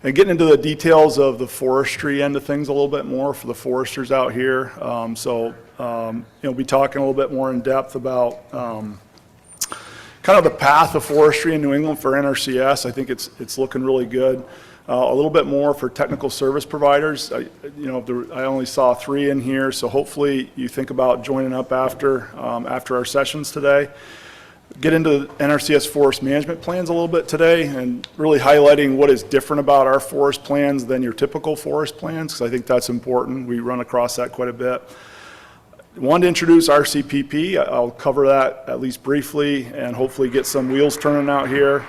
K: and getting into the details of the forestry end of things a little bit more for the foresters out here. Be talking a little bit more in depth about kind of the path of forestry in New England for NRCS. I think it's looking really good. A little bit more for technical service providers. I only saw 3 in here, so hopefully you think about joining up after our sessions today. Get into NRCS forest management plans a little bit today, and really highlighting what is different about our forest plans than your typical forest plans, because I think that's important. We run across that quite a bit. Wanted to introduce RCPP. I'll cover that at least briefly, and hopefully get some wheels turning out here.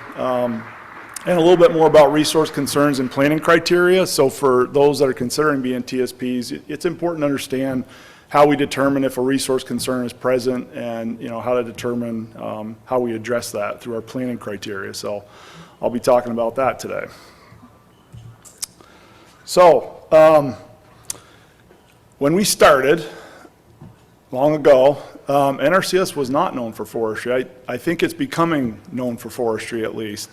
K: And a little bit more about resource concerns and planning criteria. So for those that are considering being TSPs, it's important to understand how we determine if a resource concern is present, and how to determine how we address that through our planning criteria. So I'll be talking about that today. So when we started long ago, NRCS was not known for forestry. I think it's becoming known for forestry, at least.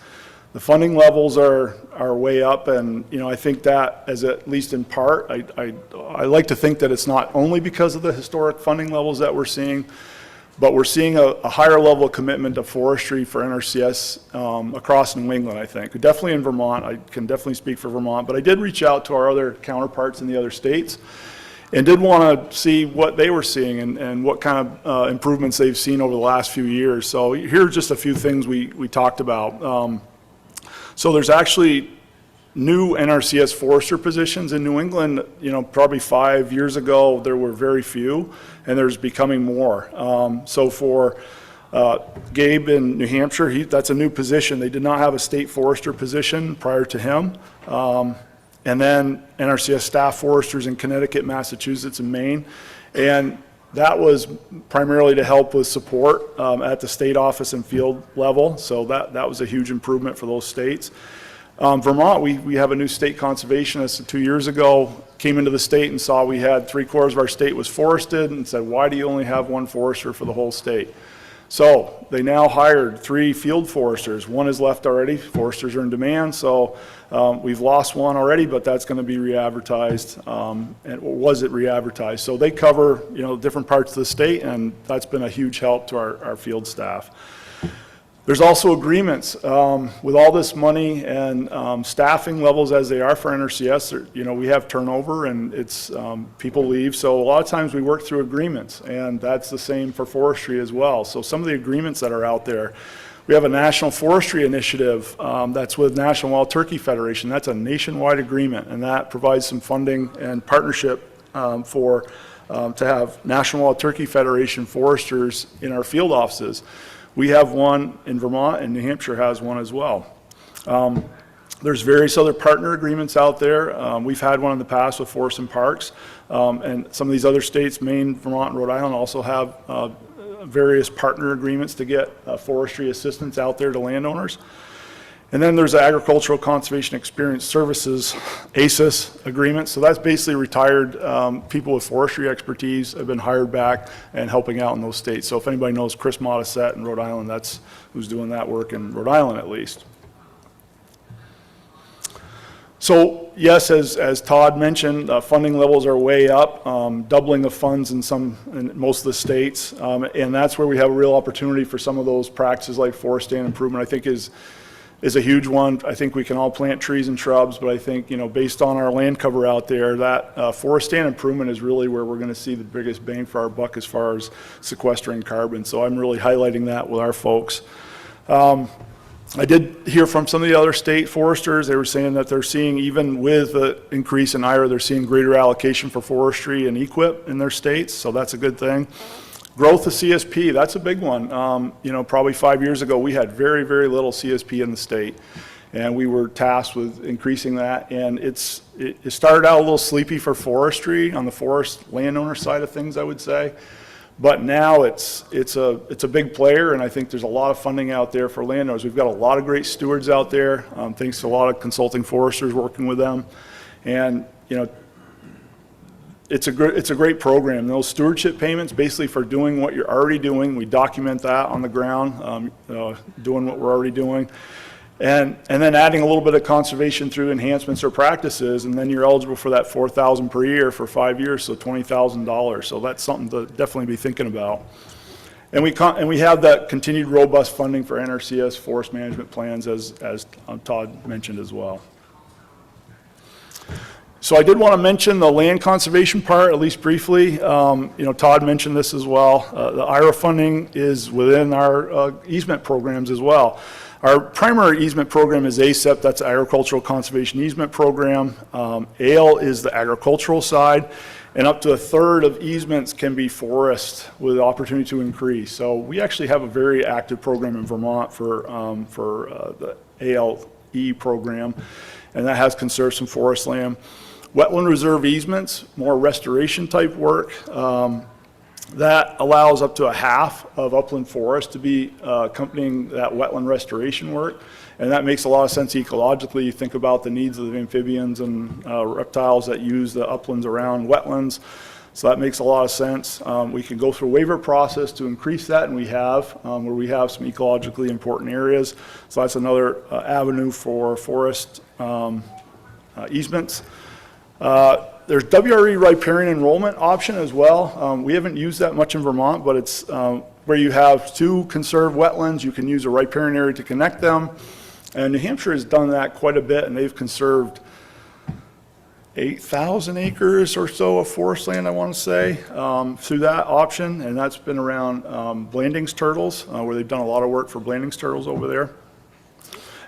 K: The funding levels are way up, and I think that, as at least in part, I like to think that it's not only because of the historic funding levels that we're seeing, but we're seeing a higher level of commitment to forestry for NRCS across New England, I think. Definitely in Vermont. I can definitely speak for Vermont, but I did reach out to our other counterparts in the other states and did want to see what they were seeing and what kind of improvements they've seen over the last few years. So here's just a few things we talked about. So there's actually new NRCS forester positions in New England. Probably 5 years ago, there were very few, and there's becoming more. So for Gabe in New Hampshire, that's a new position. They did not have a state forester position prior to him. And then NRCS staff foresters in Connecticut, Massachusetts, and Maine. And that was primarily to help with support at the state office and field level. So that was a huge improvement for those states. Vermont, we have a new state conservationist 2 years ago, came into the state and saw we had 3/4 of our state was forested, and said, why do you only have 1 forester for the whole state? So they now hired 3 field foresters. 1 is left already. Foresters are in demand, so we've lost 1 already, but that's going to be re-advertised, and was it re-advertised? So they cover different parts of the state, and that's been a huge help to our field staff. There's also agreements with all this money and staffing levels as they are for NRCS. We have turnover, and it's people leave. So a lot of times we work through agreements, and that's the same for forestry as well. So some of the agreements that are out there, we have a national forestry initiative that's with National Wild Turkey Federation. That's a nationwide agreement, and that provides some funding and partnership to have National Wild Turkey Federation foresters in our field offices. We have one in Vermont, and New Hampshire has one as well. There's various other partner agreements out there. We've had one in the past with Forests and Parks, and some of these other states, Maine, Vermont, and Rhode Island, also have various partner agreements to get forestry assistance out there to landowners. And then there's the Agricultural Conservation Experience Services, ACES agreement. So that's basically retired people with forestry expertise have been hired back and helping out in those states. So if anybody knows Chris Modisette in Rhode Island, that's who's doing that work in Rhode Island at least. So yes, as Todd mentioned, funding levels are way up, doubling of funds in most of the states. And that's where we have a real opportunity for some of those practices like forest stand improvement, I think is a huge one. I think we can all plant trees and shrubs, but I think, based on our land cover out there, that forest stand improvement is really where we're going to see the biggest bang for our buck as far as sequestering carbon. So I'm really highlighting that with our folks. I did hear from some of the other state foresters. They were saying that they're seeing, even with the increase in IRA, they're seeing greater allocation for forestry and EQIP in their states, so that's a good thing. Growth of CSP, that's a big one. Probably 5 years ago, we had very, very little CSP in the state, and we were tasked with increasing that. And it started out a little sleepy for forestry on the forest landowner side of things, I would say. But now it's a big player, and I think there's a lot of funding out there for landowners. We've got a lot of great stewards out there, thanks to a lot of consulting foresters working with them. And it's a great program. Those stewardship payments, basically for doing what you're already doing, we document that on the ground, doing what we're already doing. And then adding a little bit of conservation through enhancements or practices, and then you're eligible for that $4,000 per year for 5 years, so $20,000. So that's something to definitely be thinking about. And we have that continued robust funding for NRCS forest management plans, as Todd mentioned as well. So I did want to mention the land conservation part, at least briefly. Todd mentioned this as well. The IRA funding is within our easement programs as well. Our primary easement program is ASEP, that's Agricultural Conservation Easement Program. ALE is the agricultural side, and up to a third of easements can be forest with the opportunity to increase. So we actually have a very active program in Vermont for the ALE program, and that has conserved some forest land. Wetland reserve easements, more restoration type work. That allows up to a half of upland forest to be accompanying that wetland restoration work. And that makes a lot of sense ecologically. You think about the needs of the amphibians and reptiles that use the uplands around wetlands. So that makes a lot of sense. We can go through a waiver process to increase that, and we have, where we have some ecologically important areas. So that's another avenue for forest easements. There's WRE riparian enrollment option as well. We haven't used that much in Vermont, but it's where you have two conserved wetlands, you can use a riparian area to connect them. And New Hampshire has done that quite a bit, and they've conserved 8,000 acres or so of forest land, I want to say, through that option. And that's been around Blanding's turtles, where they've done a lot of work for Blanding's turtles over there.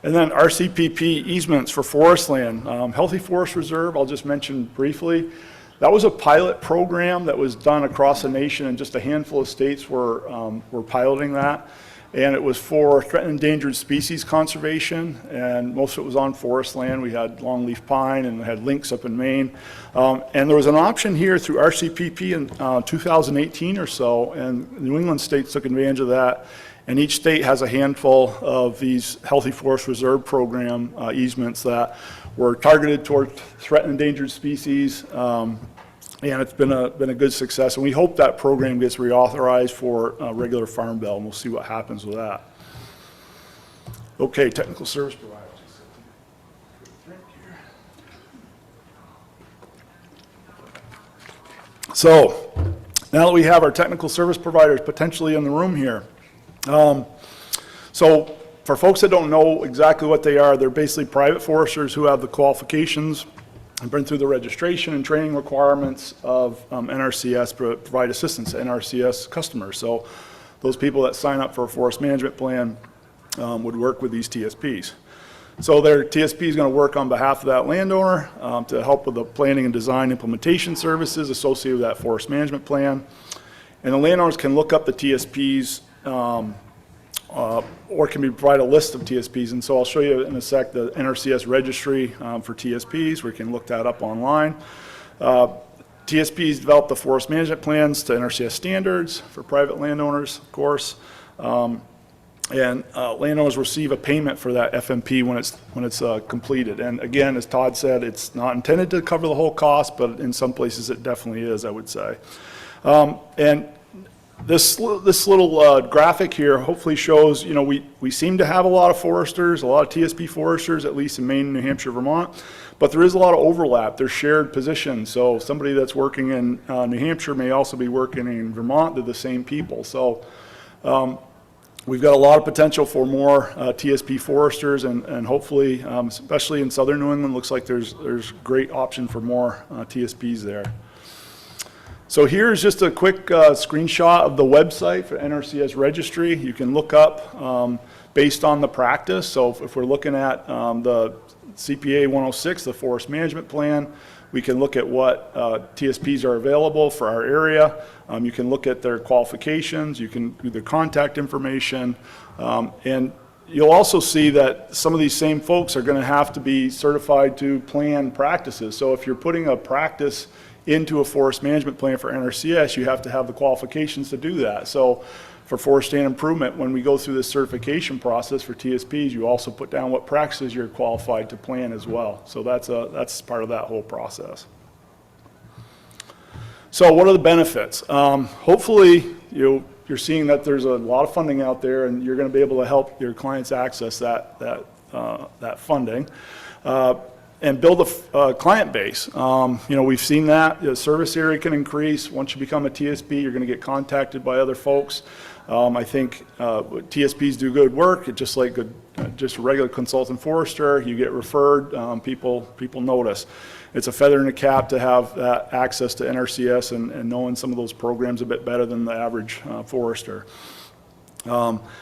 K: And then RCPP easements for forest land. Healthy Forest Reserve, I'll just mention briefly. That was a pilot program that was done across the nation, and just a handful of states were piloting that. And it was for threatened and endangered species conservation, and most of it was on forest land. We had longleaf pine and we had lynx up in Maine. And there was an option here through RCPP in 2018 or so, and New England states took advantage of that. And each state has a handful of these Healthy Forest Reserve Program easements that were targeted toward threatened endangered species, and it's been a good success. And we hope that program gets reauthorized for regular farm bill, and we'll see what happens with that. Okay, technical service providers. So now that we have our technical service providers potentially in the room here. So for folks that don't know exactly what they are, they're basically private foresters who have the qualifications and been through the registration and training requirements of NRCS, provide assistance to NRCS customers. So those people that sign up for a forest management plan would work with these TSPs. So their TSP is going to work on behalf of that landowner to help with the planning and design implementation services associated with that forest management plan. And the landowners can look up the TSPs or can be provide a list of TSPs. And so I'll show you in a sec the NRCS registry for TSPs, where you can look that up online. TSPs develop the forest management plans to NRCS standards for private landowners, of course. And landowners receive a payment for that FMP when it's completed. And again, as Todd said, it's not intended to cover the whole cost, but in some places it definitely is, I would say. And this little graphic here hopefully shows, we seem to have a lot of foresters, a lot of TSP foresters, at least in Maine, New Hampshire, Vermont, but there is a lot of overlap. There's shared positions. So somebody that's working in New Hampshire may also be working in Vermont. They're the same people. So we've got a lot of potential for more TSP foresters, and hopefully, especially in southern New England, looks like there's great option for more TSPs there. So here's just a quick screenshot of the website for NRCS registry. You can look up based on the practice. So if we're looking at the CPA 106, the forest management plan, we can look at what TSPs are available for our area. You can look at their qualifications. You can do their contact information. And you'll also see that some of these same folks are going to have to be certified to plan practices. So if you're putting a practice into a forest management plan for NRCS, you have to have the qualifications to do that. So for forest stand improvement, when we go through this certification process for TSPs, you also put down what practices you're qualified to plan as well. So that's part of that whole process. So what are the benefits? Hopefully, you're seeing that there's a lot of funding out there, and you're going to be able to help your clients access that funding. And build a client base. We've seen that. The service area can increase. Once you become a TSP, you're going to get contacted by other folks. I think TSPs do good work. It's just like just a regular consultant forester. You get referred. People notice. It's a feather in the cap to have that access to NRCS and knowing some of those programs a bit better than the average forester.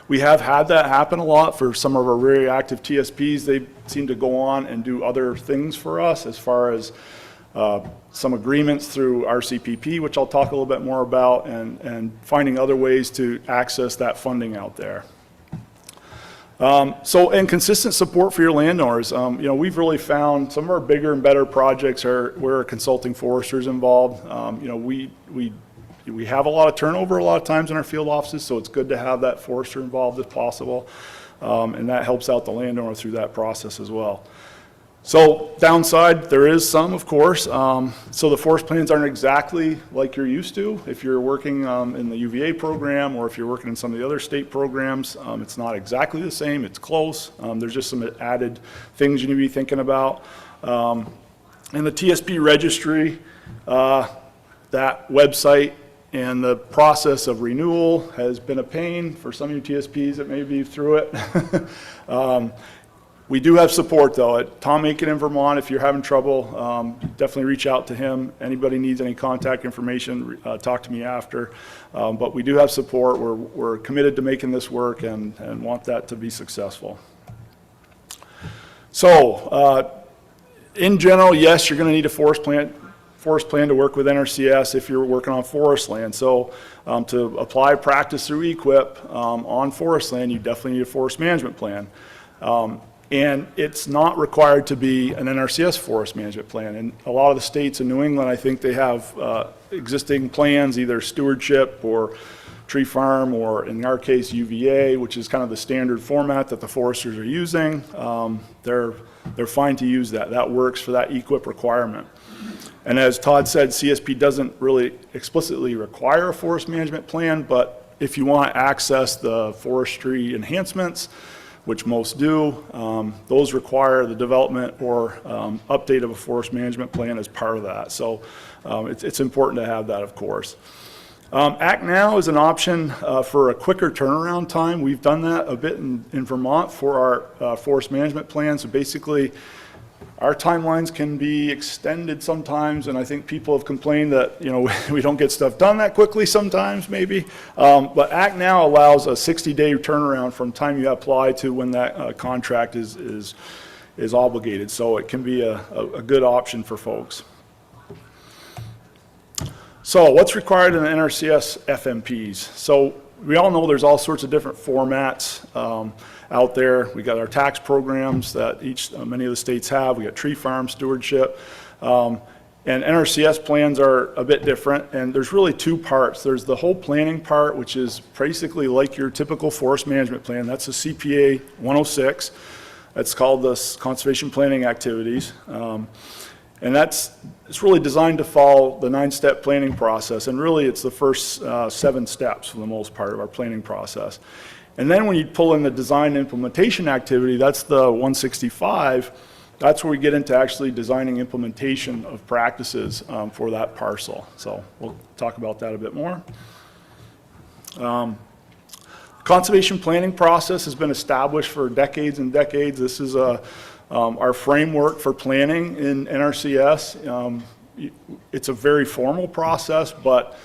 K: We have had that happen a lot for some of our very active TSPs. They seem to go on and do other things for us as far as some agreements through RCPP, which I'll talk a little bit more about, and finding other ways to access that funding out there. And consistent support for your landowners. We've really found some of our bigger and better projects are where consulting foresters involved. We have a lot of turnover a lot of times in our field offices, so it's good to have that forester involved if possible, and that helps out the landowner through that process as well. So downside, there is some, of course. So the forest plans aren't exactly like you're used to. If you're working in the UVA program or if you're working in some of the other state programs, it's not exactly the same. It's close. There's just some added things you need to be thinking about. And the TSP registry, that website, and the process of renewal has been a pain for some of you TSPs that may be through it. We do have support though. At Tom Aiken in Vermont, if you're having trouble, definitely reach out to him. Anybody needs any contact information, talk to me after. But we do have support. We're committed to making this work and want that to be successful. So in general, yes, you're going to need a forest plan to work with NRCS if you're working on forest land. So to apply practice through EQIP on forest land, you definitely need a forest management plan. And it's not required to be an NRCS forest management plan. And a lot of the states in New England, I think they have existing plans, either stewardship or tree farm, or in our case, UVA, which is kind of the standard format that the foresters are using. They're fine to use that. That works for that EQIP requirement. And as Todd said, CSP doesn't really explicitly require a forest management plan, but if you want to access the forestry enhancements, which most do, those require the development or update of a forest management plan as part of that. So it's important to have that, of course. Act Now is an option for a quicker turnaround time. We've done that a bit in Vermont for our forest management plan. So basically, our timelines can be extended sometimes, and I think people have complained that we don't get stuff done that quickly sometimes, maybe. But Act Now allows a 60-day turnaround from time you apply to when that contract is obligated. So it can be a good option for folks. So what's required in the NRCS FMPs? So we all know there's all sorts of different formats out there. We got our tax programs that many of the states have. We got tree farm stewardship. And NRCS plans are a bit different, and there's really two parts. There's the whole planning part, which is basically like your typical forest management plan. That's a CPA 106. That's called the Conservation Planning Activities. And it's really designed to follow the 9-step planning process, and really it's the first 7 steps for the most part of our planning process. And then when you pull in the design and implementation activity, that's the 165, that's where we get into actually designing implementation of practices for that parcel. So we'll talk about that a bit more. Conservation planning process has been established for decades and decades. This is our framework for planning in NRCS. It's a very formal process, but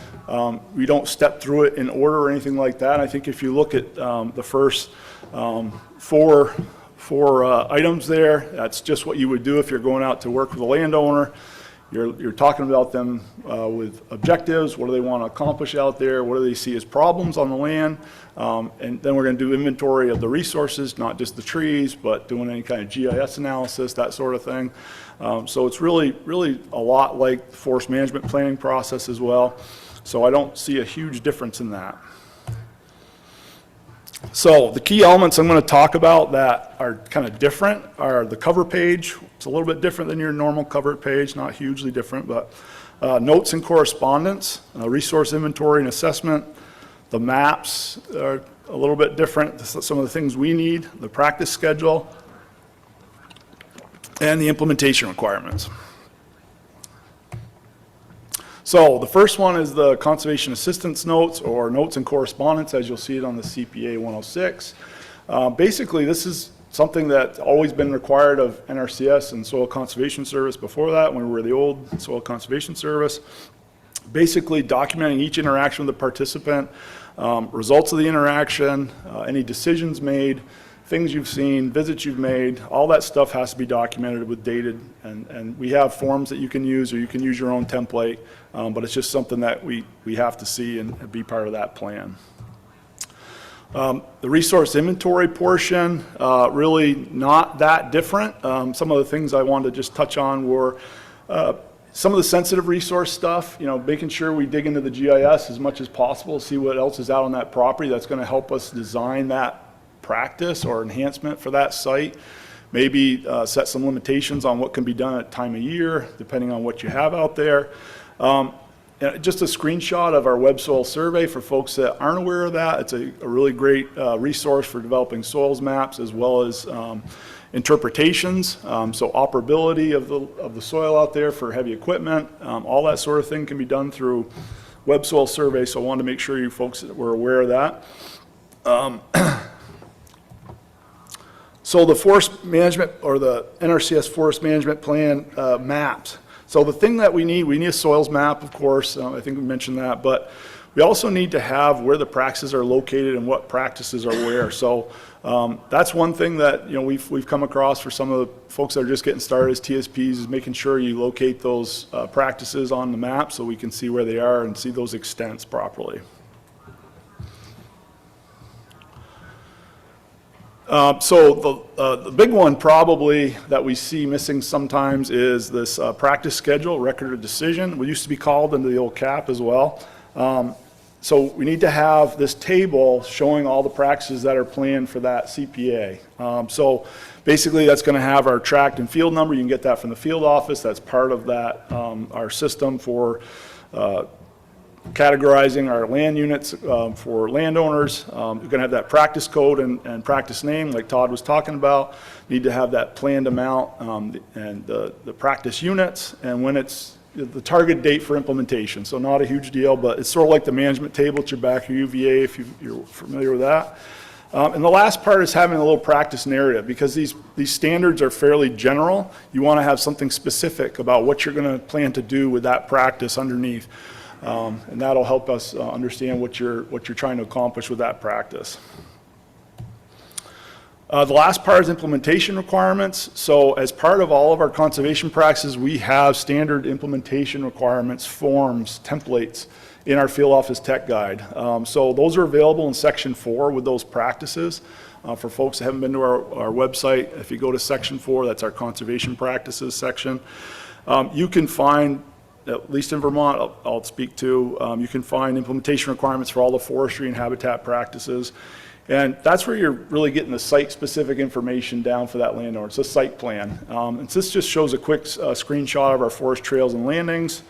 K: we don't step through it in order or anything like that. I think if you look at the first four items there, that's just what you would do if you're going out to work with a landowner. You're talking about them with objectives. What do they want to accomplish out there? What do they see as problems on the land? And then we're going to do inventory of the resources, not just the trees, but doing any kind of GIS analysis, that sort of thing. So it's really a lot like the forest management planning process as well. So I don't see a huge difference in that. So the key elements I'm going to talk about that are kind of different are the cover page. It's a little bit different than your normal cover page, not hugely different, but Notes and correspondence, resource inventory and assessment. The maps are a little bit different, some of the things we need, the practice schedule, and the implementation requirements. So the first one is the conservation assistance notes, or notes and correspondence, as you'll see it on the CPA 106. Basically, this is something that's always been required of NRCS and Soil Conservation Service before that, when we were the old Soil Conservation Service. Basically documenting each interaction with the participant, results of the interaction, any decisions made, things you've seen, visits you've made, all that stuff has to be documented with dated, and we have forms that you can use, or you can use your own template, but it's just something that we have to see and be part of that plan. The resource inventory portion, really not that different. Some of the things I wanted to just touch on were some of the sensitive resource stuff, making sure we dig into the GIS as much as possible, see what else is out on that property that's going to help us design that practice or enhancement for that site. Maybe set some limitations on what can be done at time of year, depending on what you have out there. Just a screenshot of our web soil survey for folks that aren't aware of that. It's a really great resource for developing soils maps, as well as interpretations, so operability of the soil out there for heavy equipment, all that sort of thing can be done through web soil survey, so I wanted to make sure you folks were aware of that. So the forest management, or the NRCS forest management plan maps. So the thing that we need a soils map, of course, I think we mentioned that, but we also need to have where the practices are located and what practices are where. So that's one thing that we've come across for some of the folks that are just getting started as TSPs, is making sure you locate those practices on the map so we can see where they are and see those extents properly. So the big one probably that we see missing sometimes is this practice schedule, record of decision. We used to be called into the old CAP as well. So we need to have this table showing all the practices that are planned for that CPA. So basically that's going to have our tract and field number. You can get that from the field office. That's part of that, our system for categorizing our land units for landowners. You're going to have that practice code and practice name, like Todd was talking about. Need to have that planned amount and the practice units, and when it's the target date for implementation. So not a huge deal, but it's sort of like the management table at your back, your UVA, if you're familiar with that. And the last part is having a little practice narrative, because these standards are fairly general. You want to have something specific about what you're going to plan to do with that practice underneath. And that'll help us understand what you're trying to accomplish with that practice. The last part is implementation requirements. So as part of all of our conservation practices, we have standard implementation requirements, forms, templates in our field office tech guide. So those are available in section 4 with those practices. For folks that haven't been to our website, if you go to section 4, that's our conservation practices section. You can find, at least in Vermont, I'll speak to, you can find implementation requirements for all the forestry and habitat practices. And that's where you're really getting the site-specific information down for that landowner. It's a site plan. And this just shows a quick screenshot of our forest trails and landings.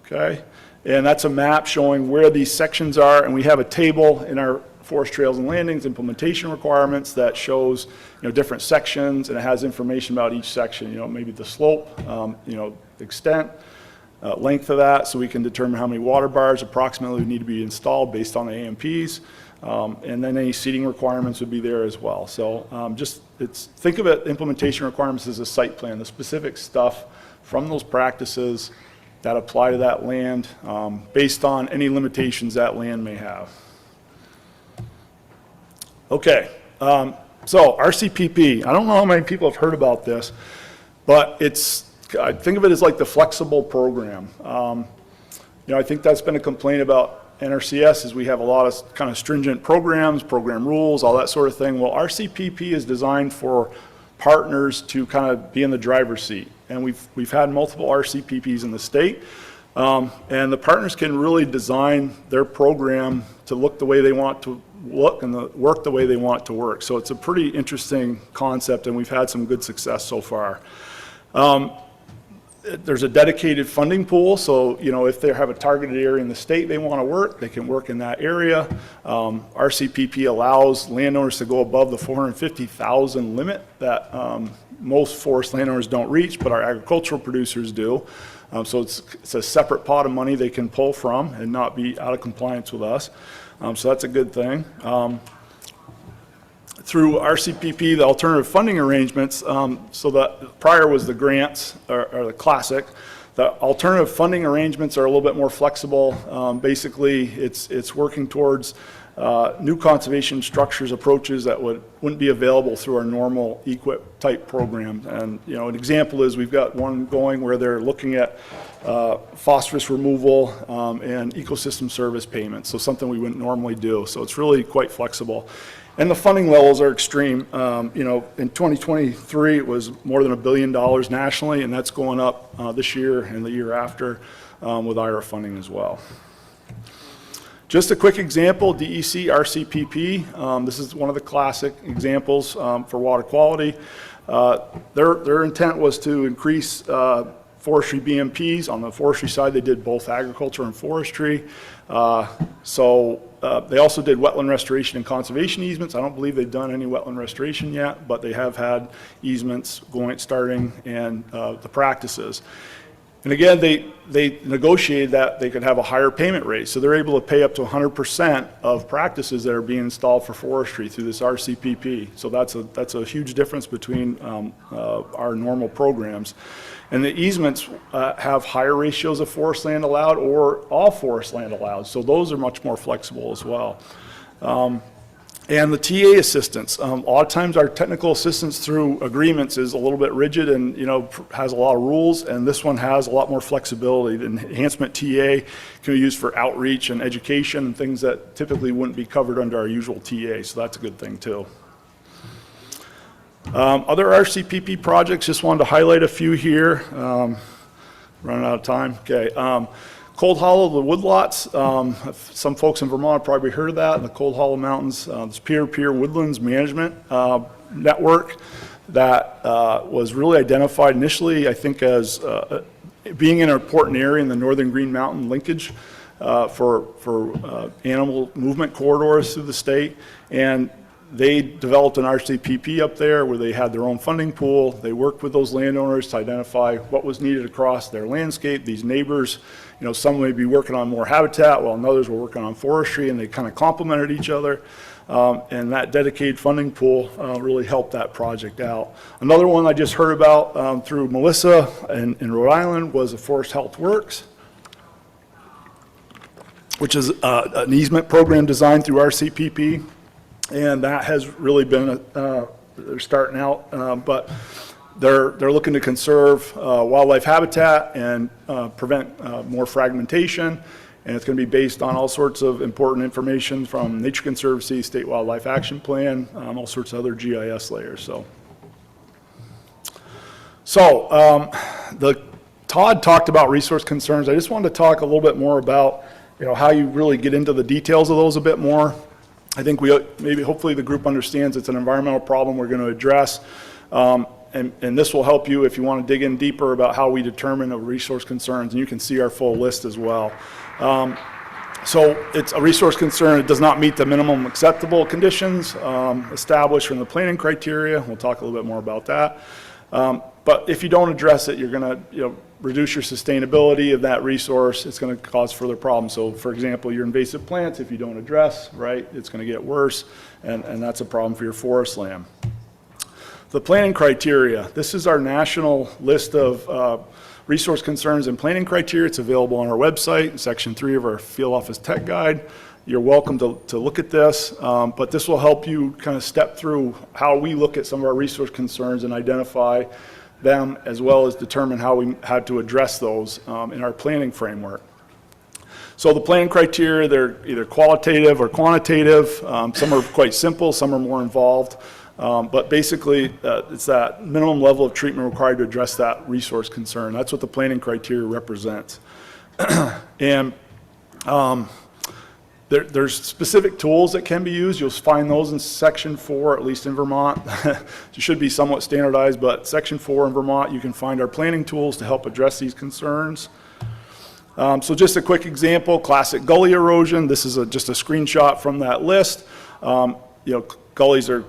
K: Okay, and that's a map showing where these sections are, and we have a table in our forest trails and landings implementation requirements that shows different sections, and it has information about each section. Maybe the slope, extent, length of that, so we can determine how many water bars approximately need to be installed based on the AMPs. And then any seating requirements would be there as well. So think of it, implementation requirements as a site plan, the specific stuff from those practices that apply to that land based on any limitations that land may have. Okay, so RCPP, I don't know how many people have heard about this, but I think of it as like the flexible program. I think that's been a complaint about NRCS, is we have a lot of kind of stringent programs, program rules, all that sort of thing. Well, RCPP is designed for partners to kind of be in the driver's seat. And we've had multiple RCPPs in the state. And the partners can really design their program to look the way they want to look and work the way they want to work. So it's a pretty interesting concept, and we've had some good success so far. there's a dedicated funding pool, so, you know, if they have a targeted area in the state they want to work, they can work in that area. RCPP allows landowners to go above the 450,000 limit that most forest landowners don't reach, but our agricultural producers do. So it's a separate pot of money they can pull from and not be out of compliance with us. So that's a good thing. Through RCPP, the alternative funding arrangements, so the prior was the grants or the classic. The alternative funding arrangements are a little bit more flexible. Basically, it's working towards new conservation structures approaches that wouldn't be available through our normal EQIP type programs. And, you know, an example is we've got one going where they're looking at phosphorus removal and ecosystem service payments, so something we wouldn't normally do. So it's really quite flexible. And the funding levels are extreme. You know, in 2023, it was more than $1 billion nationally, and that's going up this year and the year after with IRA funding as well. Just a quick example, DEC RCPP. This is one of the classic examples for water quality. Their intent was to increase forestry BMPs. On the forestry side, they did both agriculture and forestry. They also did wetland restoration and conservation easements. I don't believe they've done any wetland restoration yet, but they have had easements starting and the practices. And again, they negotiated that they could have a higher payment rate. So they're able to pay up to 100% of practices that are being installed for forestry through this RCPP. So that's a huge difference between our normal programs. And the easements have higher ratios of forest land allowed or all forest land allowed. So those are much more flexible as well. And the TA assistance, a lot of times our technical assistance through agreements is a little bit rigid and, you know, has a lot of rules, and this one has a lot more flexibility. The enhancement TA can be used for outreach and education and things that typically wouldn't be covered under our usual TA, so that's a good thing too. Other RCPP projects, just wanted to highlight a few here. Running out of time, okay. Cold Hollow, the woodlots, some folks in Vermont have probably heard of that, in the Cold Hollow Mountains. This peer-to-peer woodlands management network that was really identified initially, I think, as being an important area in the Northern Green Mountain linkage for animal movement corridors through the state. And they developed an RCPP up there where they had their own funding pool. They worked with those landowners to identify what was needed across their landscape. These neighbors, you know, some may be working on more habitat while others were working on forestry, and they kind of complemented each other. And that dedicated funding pool really helped that project out. Another one I just heard about through Melissa in Rhode Island was the Forest Health Works, which is an easement program designed through RCPP. And that has really been, they're starting out, but they're looking to conserve wildlife habitat and prevent more fragmentation. And it's going to be based on all sorts of important information from Nature Conservancy, State Wildlife Action Plan, all sorts of other GIS layers. Todd talked about resource concerns. I just wanted to talk a little bit more about, you know, how you really get into the details of those a bit more. I think hopefully the group understands it's an environmental problem we're going to address. And this will help you if you want to dig in deeper about how we determine a resource concerns, and you can see our full list as well. So it's a resource concern. It does not meet the minimum acceptable conditions established from the planning criteria. We'll talk a little bit more about that. But if you don't address it, you're going to, you know, reduce your sustainability of that resource. It's going to cause further problems. So, for example, your invasive plants, if you don't address, right, it's going to get worse, and that's a problem for your forest land. The planning criteria. This is our national list of resource concerns and planning criteria. It's available on our website, Section 3 of our Field Office Tech Guide. You're welcome to look at this, but this will help you kind of step through how we look at some of our resource concerns and identify them, as well as determine how we had to address those in our planning framework. So the planning criteria, they're either qualitative or quantitative. Some are quite simple, some are more involved. But basically, it's that minimum level of treatment required to address that resource concern. That's what the planning criteria represents. And There's specific tools that can be used. You'll find those in Section 4, at least in Vermont. It should be somewhat standardized, but Section 4 in Vermont, you can find our planning tools to help address these concerns. So just a quick example, classic gully erosion. This is just a screenshot from that list. Gullies are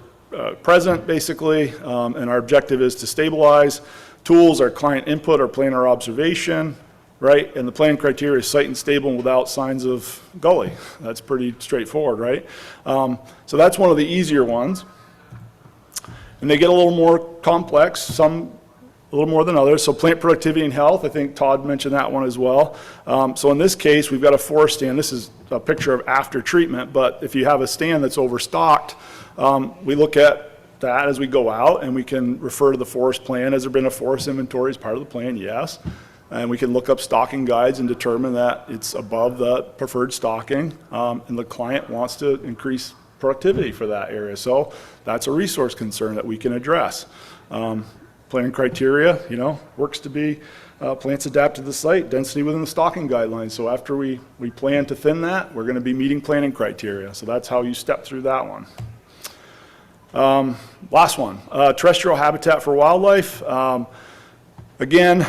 K: present, basically, and our objective is to stabilize. Tools are client input or planar observation, right? And the planning criteria is site and stable and without signs of gully. That's pretty straightforward, right? So that's one of the easier ones. And they get a little more complex, some a little more than others. So plant productivity and health, I think Todd mentioned that one as well. So in this case, we've got a forest stand. This is a picture of after treatment, but if you have a stand that's overstocked, we look at that as we go out, and we can refer to the forest plan. Has there been a forest inventory as part of the plan? Yes. And we can look up stocking guides and determine that it's above the preferred stocking, and the client wants to increase productivity for that area. So that's a resource concern that we can address. Planning criteria, works to be plants adapted to the site, density within the stocking guidelines. So after we plan to thin that, we're going to be meeting planning criteria. So that's how you step through that one. Last one, terrestrial habitat for wildlife. Again,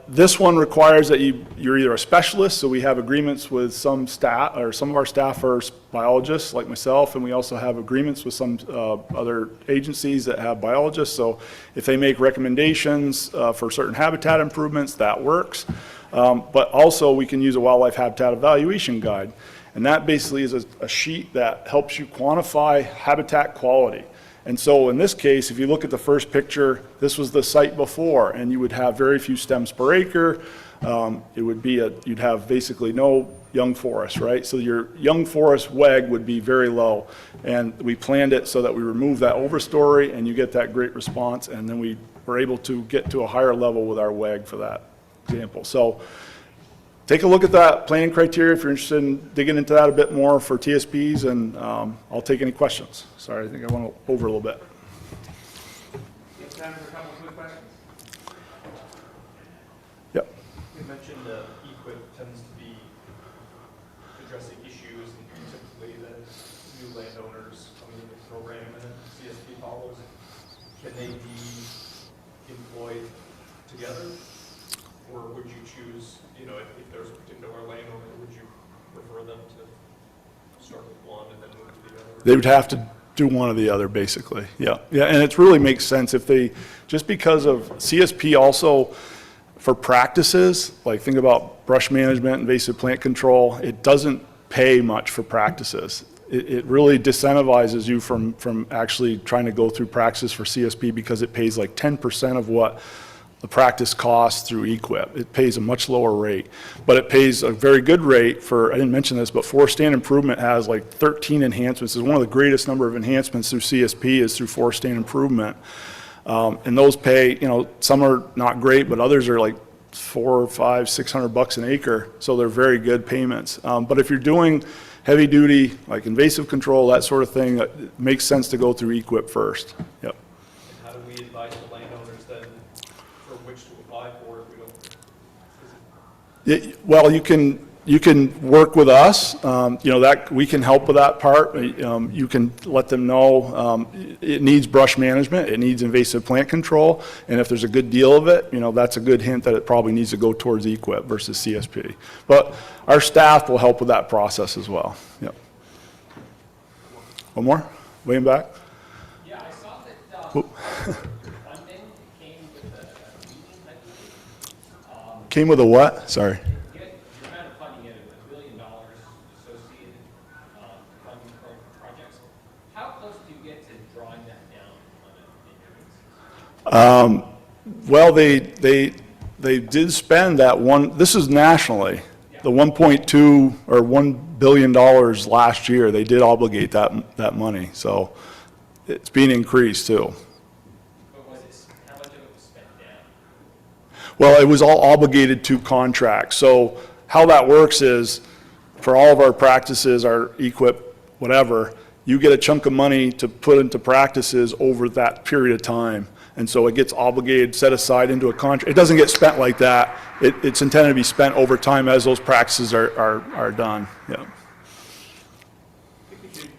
K: this one requires that you're either a specialist, so we have agreements with some staff, or some of our staff are biologists like myself, and we also have agreements with some other agencies that have biologists. So if they make recommendations for certain habitat improvements, that works. But also we can use a wildlife habitat evaluation guide. And that basically is a sheet that helps you quantify habitat quality. And so in this case, if you look at the first picture, this was the site before, and you would have very few stems per acre. It would be you'd have basically no young forest, right? So your young forest WEG would be very low. And we planned it so that we remove that overstory, and you get that great response. And then we were able to get to a higher level with our WEG for that example. So take a look at that planning criteria if you're interested in digging into that a bit more for TSPs, and I'll take any questions. Sorry, I think I went over a little bit.
J: You have time for a couple of quick questions?
K: Yep.
L: You mentioned EQIP tends to be addressing issues, and typically the new landowners coming into the program and then CSP follows. Can they be employed together? Or would you choose, if there's a particular landowner, would you refer them to start with one and then move to the other?
K: They would have to do one or the other, basically. Yeah, and it really makes sense if they, just because of CSP also, for practices, like think about brush management, invasive plant control, it doesn't pay much for practices. It really disincentivizes you from actually trying to go through practices for CSP because it pays like 10% of what the practice costs through EQIP. It pays a much lower rate, but it pays a very good rate for, I didn't mention this, but forest stand improvement has like 13 enhancements. It's one of the greatest number of enhancements through CSP is through forest stand improvement. And those pay, some are not great, but others are like $400, $500, $600 an acre. So they're very good payments. But if you're doing heavy duty, like invasive control, that sort of thing, it makes sense to go through EQIP first. Yep.
L: And how do we advise the landowners then for which to apply for if we don't?
K: Well, you can work with us. That we can help with that part. You can let them know it needs brush management, it needs invasive plant control, and if there's a good deal of it, that's a good hint that it probably needs to go towards EQIP versus CSP. But our staff will help with that process as well. Yep. One more, way in back.
A: Yeah, I saw that funding came with a meeting, I believe.
K: Came with a what? Sorry.
A: You're kind of funding it $1 billion associated funding projects. How close do you get to drawing that down on it?
K: Well, they did spend that one. This is nationally. The 1.2 or $1 billion last year, they did obligate that money. So it's being increased too.
A: But how much of it was spent down?
K: Well, it was all obligated to contracts. So how that works is for all of our practices, our EQIP, whatever, you get a chunk of money to put into practices over that period of time. And so it gets obligated, set aside into a contract. It doesn't get spent like that. It's intended to be spent over time as those practices are done. Yeah.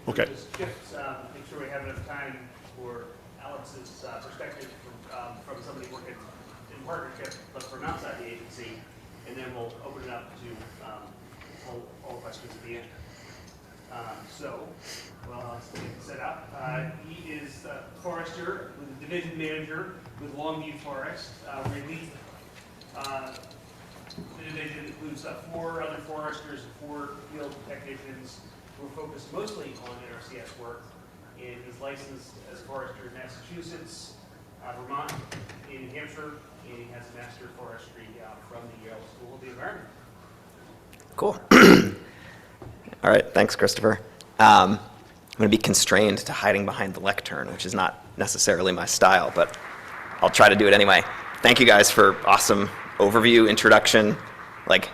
K: Okay.
I: Just make sure we have enough time for Alex's perspective from somebody working in partnership, but from outside the agency, and then we'll open it up to all questions at the end. Let's get it set up. He is a forester, with a division manager with Longview Forest. The division includes 4 other foresters, 4 field technicians who are focused mostly on NRCS work. And he's licensed as a forester in Massachusetts, Vermont, in New Hampshire, and he has a Master of Forestry from the Yale School of the Environment.
E: Cool. All right, thanks, Christopher. I'm going to be constrained to hiding behind the lectern, which is not necessarily my style, but I'll try to do it anyway. Thank you guys for awesome overview, introduction. Like,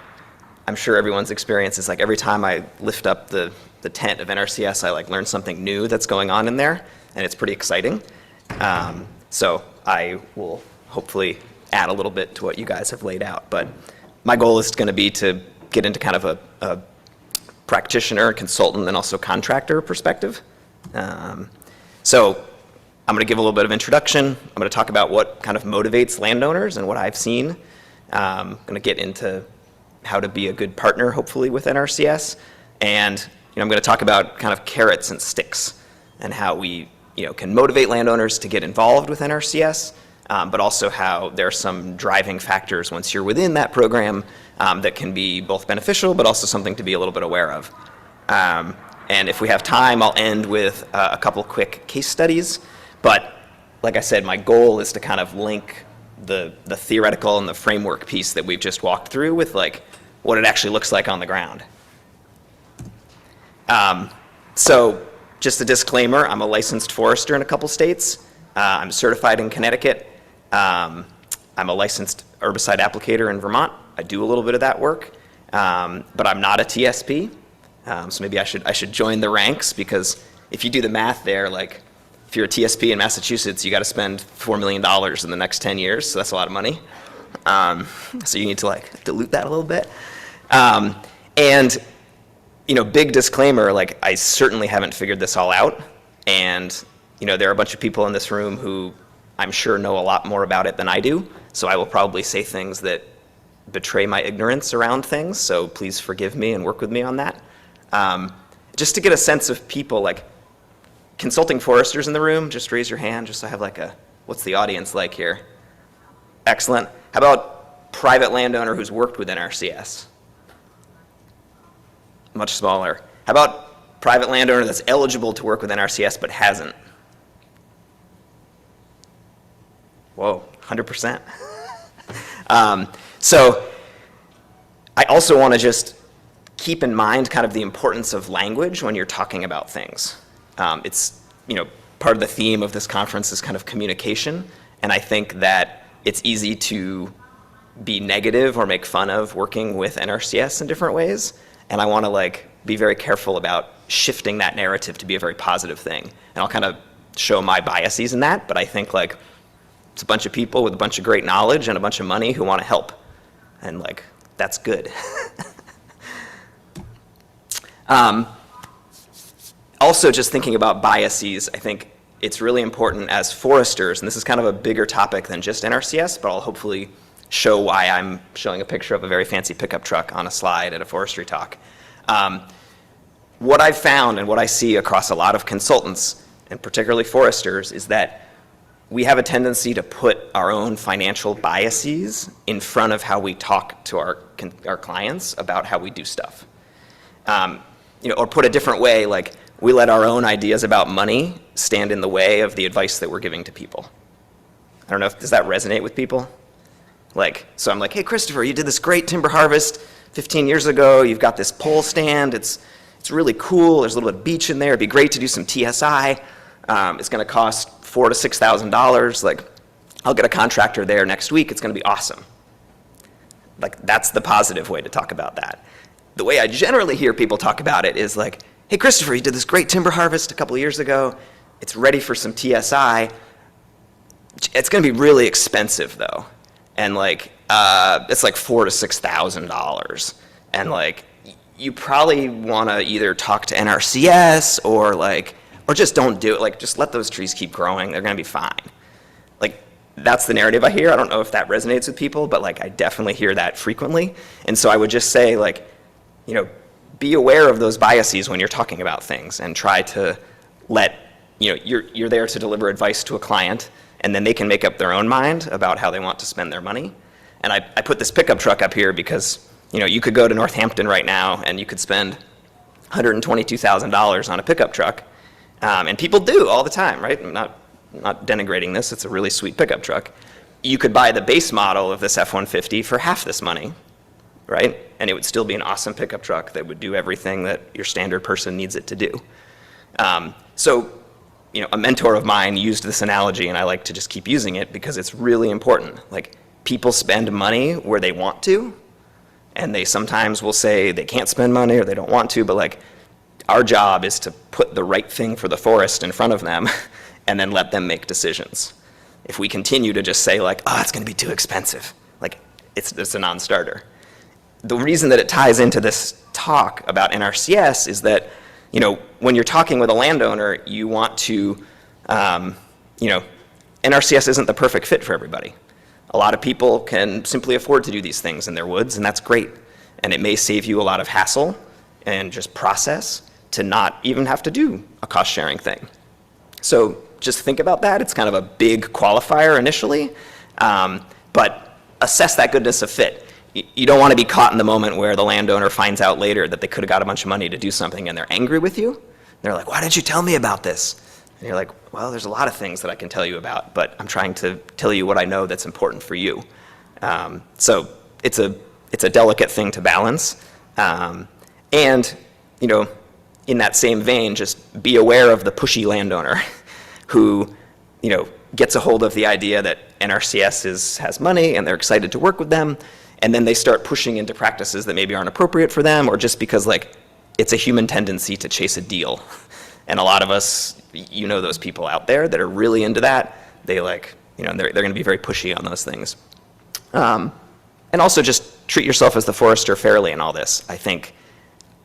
E: I'm sure everyone's experience is like every time I lift up the tent of NRCS, I like learn something new that's going on in there, and it's pretty exciting. So I will hopefully add a little bit to what you guys have laid out. But my goal is going to be to get into kind of a practitioner, consultant, and also contractor perspective. So I'm going to give a little bit of introduction. I'm going to talk about what kind of motivates landowners and what I've seen. I'm going to get into how to be a good partner, hopefully, with NRCS. And I'm going to talk about kind of carrots and sticks and how we can motivate landowners to get involved with NRCS, but also how there are some driving factors once you're within that program that can be both beneficial, but also something to be a little bit aware of. And if we have time, I'll end with a couple quick case studies. But like I said, my goal is to kind of link the theoretical and the framework piece that we've just walked through with like what it actually looks like on the ground. So just a disclaimer, I'm a licensed forester in a couple states. I'm certified in Connecticut. I'm a licensed herbicide applicator in Vermont. I do a little bit of that work, but I'm not a TSP. So maybe I should join the ranks, because if you do the math there, like if you're a TSP in Massachusetts, you got to spend $4 million in the next 10 years. So that's a lot of money. So you need to like dilute that a little bit. And big disclaimer, like I certainly haven't figured this all out. And there are a bunch of people in this room who I'm sure know a lot more about it than I do. So I will probably say things that betray my ignorance around things. So please forgive me and work with me on that. Just to get a sense of people, like consulting foresters in the room, just raise your hand, just so I have like what's the audience like here? Excellent. How about private landowner who's worked with NRCS? Much smaller. How about private landowner that's eligible to work with NRCS but hasn't? Whoa, 100%. So I also want to just keep in mind kind of the importance of language when you're talking about things. It's, part of the theme of this conference is kind of communication, and I think that it's easy to be negative or make fun of working with NRCS in different ways, and I want to be very careful about shifting that narrative to be a very positive thing. And I'll kind of show my biases in that, but I think it's a bunch of people with a bunch of great knowledge and a bunch of money who want to help, and that's good. Also, just thinking about biases, I think it's really important as foresters, and this is kind of a bigger topic than just NRCS, but I'll hopefully show why I'm showing a picture of a very fancy pickup truck on a slide at a forestry talk. What I've found and what I see across a lot of consultants, and particularly foresters, is that we have a tendency to put our own financial biases in front of how we talk to our clients about how we do stuff. Or put a different way, we let our own ideas about money stand in the way of the advice that we're giving to people. I don't know does that resonate with people? So I'm like, hey, Christopher, you did this great timber harvest 15 years ago. You've got this pole stand. It's really cool. There's a little bit of beach in there. It'd be great to do some TSI. It's going to cost $4,000 to $6,000. I'll get a contractor there next week. It's going to be awesome. That's the positive way to talk about that. The way I generally hear people talk about it is hey, Christopher, you did this great timber harvest a couple of years ago. It's ready for some TSI. It's going to be really expensive, though. And it's $4,000 to $6,000. And you probably want to either talk to NRCS or just don't do it. Like, just let those trees keep growing. They're going to be fine. Like, that's the narrative I hear. I don't know if that resonates with people, but like, I definitely hear that frequently. And so I would just say, like, you know, be aware of those biases when you're talking about things, and try to you're there to deliver advice to a client, and then they can make up their own mind about how they want to spend their money. And I put this pickup truck up here because, you know, you could go to Northampton right now and you could spend $122,000 on a pickup truck. And people do all the time, right? I'm not denigrating this. It's a really sweet pickup truck. You could buy the base model of this F-150 for half this money, right? And it would still be an awesome pickup truck that would do everything that your standard person needs it to do. So, you know, a mentor of mine used this analogy, and I like to just keep using it because it's really important. Like, people spend money where they want to, and they sometimes will say they can't spend money or they don't want to, but like, our job is to put the right thing for the forest in front of them and then let them make decisions. If we continue to just say like, oh, it's going to be too expensive, like, it's a non-starter. The reason that it ties into this talk about NRCS is that, you know, when you're talking with a landowner, you want to, you know, NRCS isn't the perfect fit for everybody. A lot of people can simply afford to do these things in their woods, and that's great. And it may save you a lot of hassle and just process to not even have to do a cost-sharing thing. So just think about that. It's kind of a big qualifier initially, but assess that goodness of fit. You don't want to be caught in the moment where the landowner finds out later that they could have got a bunch of money to do something and they're angry with you. They're like, why didn't you tell me about this? And you're like, well, there's a lot of things that I can tell you about, but I'm trying to tell you what I know that's important for you. So it's a delicate thing to balance. And, you know, in that same vein, just be aware of the pushy landowner who, you know, gets a hold of the idea that NRCS has money and they're excited to work with them, and then they start pushing into practices that maybe aren't appropriate for them, or just because like it's a human tendency to chase a deal. And a lot of us, you know, those people out there that are really into that, they like, you know, they're going to be very pushy on those things. And also just treat yourself as the forester fairly in all this. I think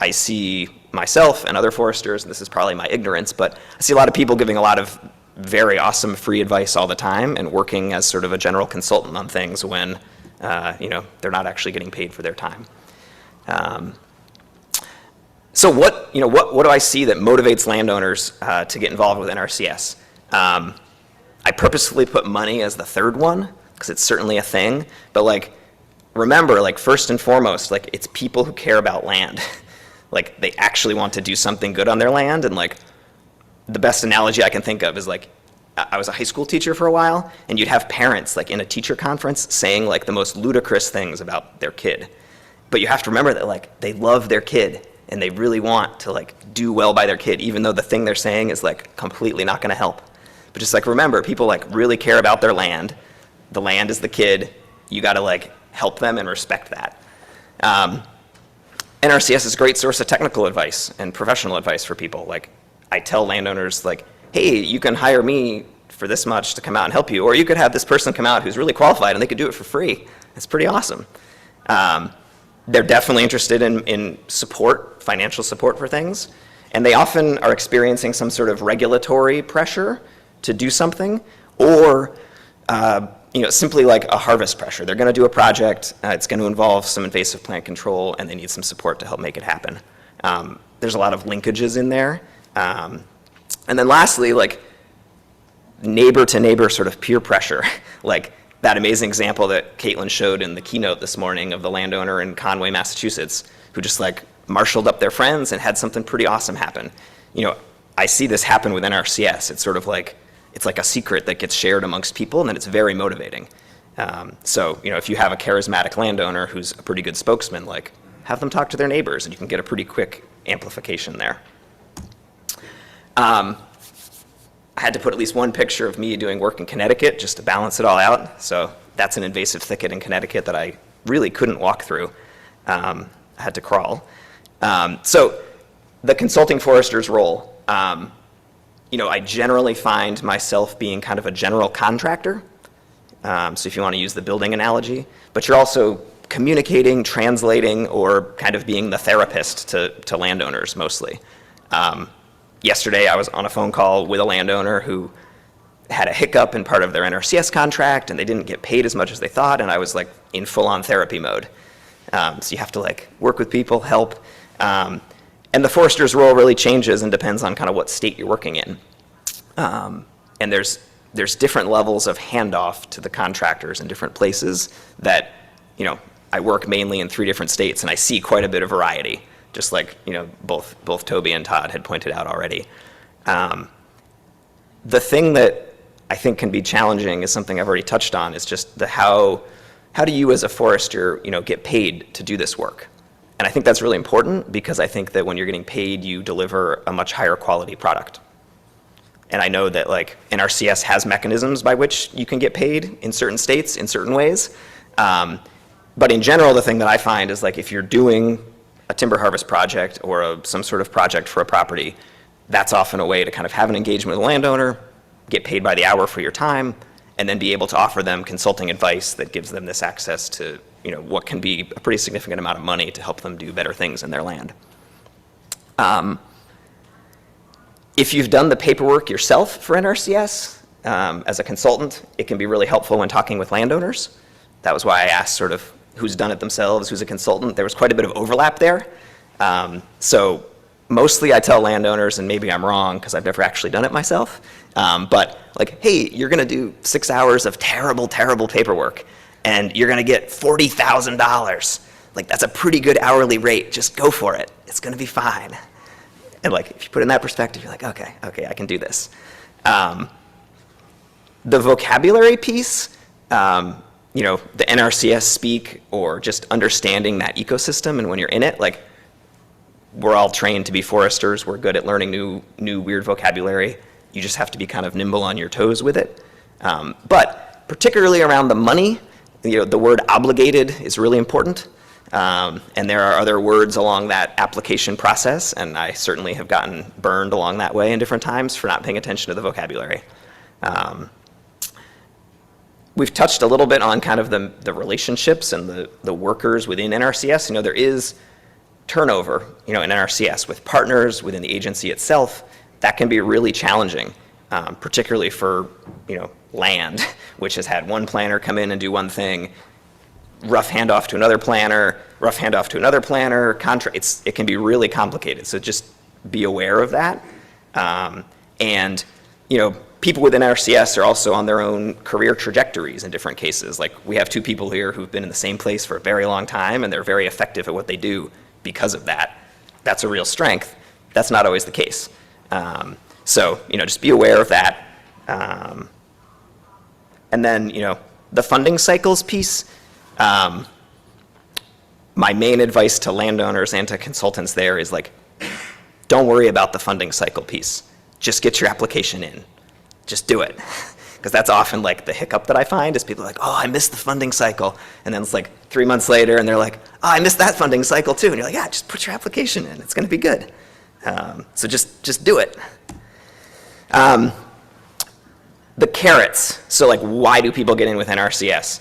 E: I see myself and other foresters, and this is probably my ignorance, but I see a lot of people giving a lot of very awesome free advice all the time and working as sort of a general consultant on things when, you know, they're not actually getting paid for their time. So what do I see that motivates landowners to get involved with NRCS? I purposefully put money as the third one because it's certainly a thing, but like, remember, like, first and foremost, like, it's people who care about land. Like, they actually want to do something good on their land. And like, the best analogy I can think of is like, I was a high school teacher for a while, and you'd have parents like in a teacher conference saying like the most ludicrous things about their kid. But you have to remember that like, they love their kid and they really want to like do well by their kid, even though the thing they're saying is like completely not going to help. But just like, remember, people like really care about their land. The land is the kid. You got to like help them and respect that. NRCS is a great source of technical advice and professional advice for people. Like, I tell landowners like, hey, you can hire me for this much to come out and help you, or you could have this person come out who's really qualified and they could do it for free. It's pretty awesome. They're definitely interested in support, financial support for things, and they often are experiencing some sort of regulatory pressure to do something, or you know, simply like a harvest pressure. They're going to do a project, it's going to involve some invasive plant control, and they need some support to help make it happen. There's a lot of linkages in there. And then lastly, like, neighbor to neighbor sort of peer pressure. Like that amazing example that Caitlin showed in the keynote this morning of the landowner in Conway, Massachusetts, who just like marshaled up their friends and had something pretty awesome happen. You know, I see this happen with NRCS. It's sort of like, it's like a secret that gets shared amongst people, and then it's very motivating. So, you know, if you have a charismatic landowner who's a pretty good spokesman, like, have them talk to their neighbors, and you can get a pretty quick amplification there. I had to put at least one picture of me doing work in Connecticut just to balance it all out. So that's an invasive thicket in Connecticut that I really couldn't walk through. I had to crawl. So the consulting forester's role, you know, I generally find myself being kind of a general contractor. So if you want to use the building analogy, but you're also communicating, translating, or kind of being the therapist to landowners mostly. Yesterday, I was on a phone call with a landowner who had a hiccup in part of their NRCS contract, and they didn't get paid as much as they thought, and I was like in full-on therapy mode. So you have to like work with people, help. And the forester's role really changes and depends on kind of what state you're working in. And there's different levels of handoff to the contractors in different places that, you know, I work mainly in 3 different states, and I see quite a bit of variety, just like, you know, both Toby and Todd had pointed out already. The thing that I think can be challenging is something I've already touched on, is just how do you as a forester, you know, get paid to do this work? And I think that's really important, because I think that when you're getting paid, you deliver a much higher quality product. And I know that like NRCS has mechanisms by which you can get paid in certain states in certain ways. But in general, the thing that I find is like if you're doing a timber harvest project or some sort of project for a property, that's often a way to kind of have an engagement with a landowner, get paid by the hour for your time, and then be able to offer them consulting advice that gives them this access to, you know, what can be a pretty significant amount of money to help them do better things in their land. If you've done the paperwork yourself for NRCS as a consultant, it can be really helpful when talking with landowners. That was why I asked sort of who's done it themselves, who's a consultant. There was quite a bit of overlap there. So mostly I tell landowners, and maybe I'm wrong because I've never actually done it myself, but like, hey, you're gonna do 6 hours of terrible, terrible paperwork, and you're gonna get $40,000. Like, that's a pretty good hourly rate. Just go for it. It's gonna be fine. And like, if you put it in that perspective, you're like, okay, I can do this. The vocabulary piece, you know, the NRCS speak, or just understanding that ecosystem, and when you're in it, like, we're all trained to be foresters. We're good at learning new weird vocabulary. You just have to be kind of nimble on your toes with it. But particularly around the money, you know, the word obligated is really important. And there are other words along that application process, and I certainly have gotten burned along that way in different times for not paying attention to the vocabulary. We've touched a little bit on kind of the relationships and the workers within NRCS. You know, there is turnover, you know, in NRCS with partners within the agency itself. That can be really challenging, particularly for, you know, land, which has had one planner come in and do one thing, rough handoff to another planner, rough handoff to another planner, contract. It can be really complicated. So just be aware of that. And, you know, people within NRCS are also on their own career trajectories in different cases. Like, we have 2 people here who've been in the same place for a very long time, and they're very effective at what they do because of that. That's a real strength. That's not always the case. So, you know, just be aware of that. And then, you know, the funding cycles piece, my main advice to landowners and to consultants there is like, don't worry about the funding cycle piece. Just get your application in. Just do it. Because that's often like the hiccup that I find is people are like, oh, I missed the funding cycle. And then it's like 3 months later and they're like, oh, I missed that funding cycle too. And you're like, yeah, just put your application in. It's gonna be good. So just do it. The carrots. So like, why do people get in with NRCS?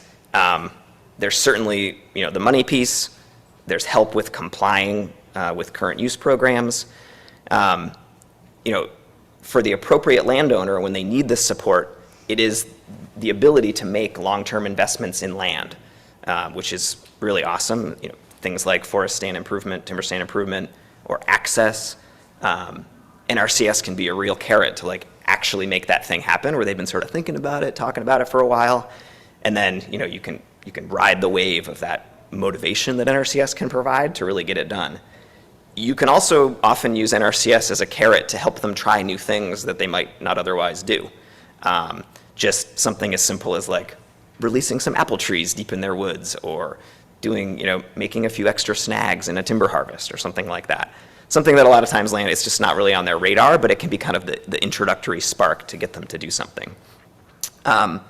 E: There's certainly, you know, the money piece. There's help with complying with current use programs. You know, for the appropriate landowner, when they need this support, it is the ability to make long-term investments in land, which is really awesome. You know, things like forest stand improvement, timber stand improvement, or access. NRCS can be a real carrot to like actually make that thing happen, where they've been sort of thinking about it, talking about it for a while, and then, you know, you can ride the wave of that motivation that NRCS can provide to really get it done. You can also often use NRCS as a carrot to help them try new things that they might not otherwise do. Just something as simple as like releasing some apple trees deep in their woods, or doing, you know, making a few extra snags in a timber harvest or something like that. Something that a lot of times land, it's just not really on their radar, but it can be kind of the introductory spark to get them to do something. You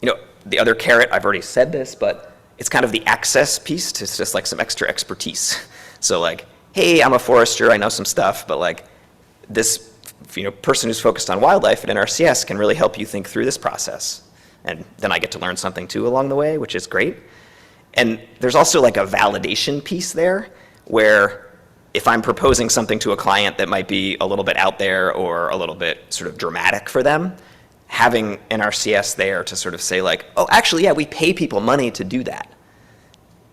E: know, the other carrot, I've already said this, but it's kind of the access piece to just like some extra expertise. So like, hey, I'm a forester, I know some stuff, but like this, you know, person who's focused on wildlife at NRCS can really help you think through this process. And then I get to learn something too along the way, which is great. And there's also like a validation piece there where if I'm proposing something to a client that might be a little bit out there or a little bit sort of dramatic for them, having NRCS there to sort of say like, oh, actually, yeah, we pay people money to do that.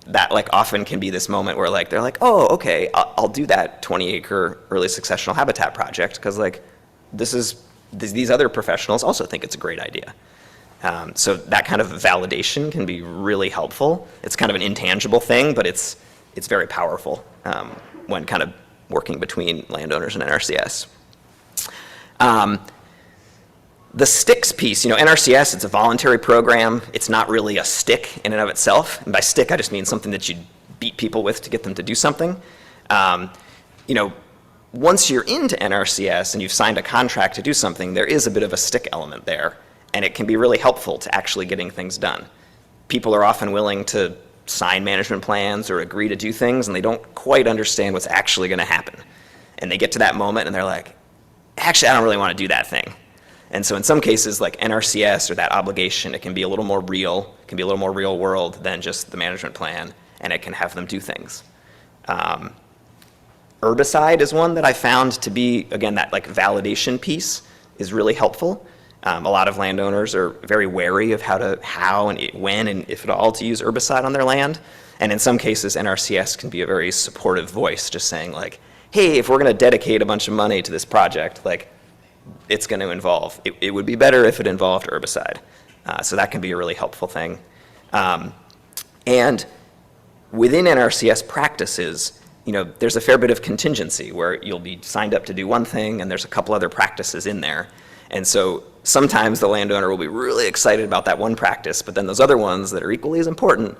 E: That like often can be this moment where like, they're like, oh, okay, I'll do that 20-acre early successional habitat project because like these other professionals also think it's a great idea. So that kind of validation can be really helpful. It's kind of an intangible thing, but it's very powerful when kind of working between landowners and NRCS. The sticks piece, NRCS, it's a voluntary program. It's not really a stick in and of itself. And by stick, I just mean something that you beat people with to get them to do something. Once you're into NRCS and you've signed a contract to do something, there is a bit of a stick element there. And it can be really helpful to actually getting things done. People are often willing to sign management plans or agree to do things, and they don't quite understand what's actually going to happen. And they get to that moment, and they're like, actually, I don't really want to do that thing. And so in some cases, like NRCS or that obligation, it can be a little more real, it can be a little more real world than just the management plan, and it can have them do things. Herbicide is one that I found to be, again, that like validation piece is really helpful. A lot of landowners are very wary of how and when and if at all to use herbicide on their land. And in some cases, NRCS can be a very supportive voice, just saying like, hey, if we're going to dedicate a bunch of money to this project, like it's going to involve, it would be better if it involved herbicide. So that can be a really helpful thing. And within NRCS practices, there's a fair bit of contingency where you'll be signed up to do one thing and there's a couple other practices in there. And so sometimes the landowner will be really excited about that one practice, but then those other ones that are equally as important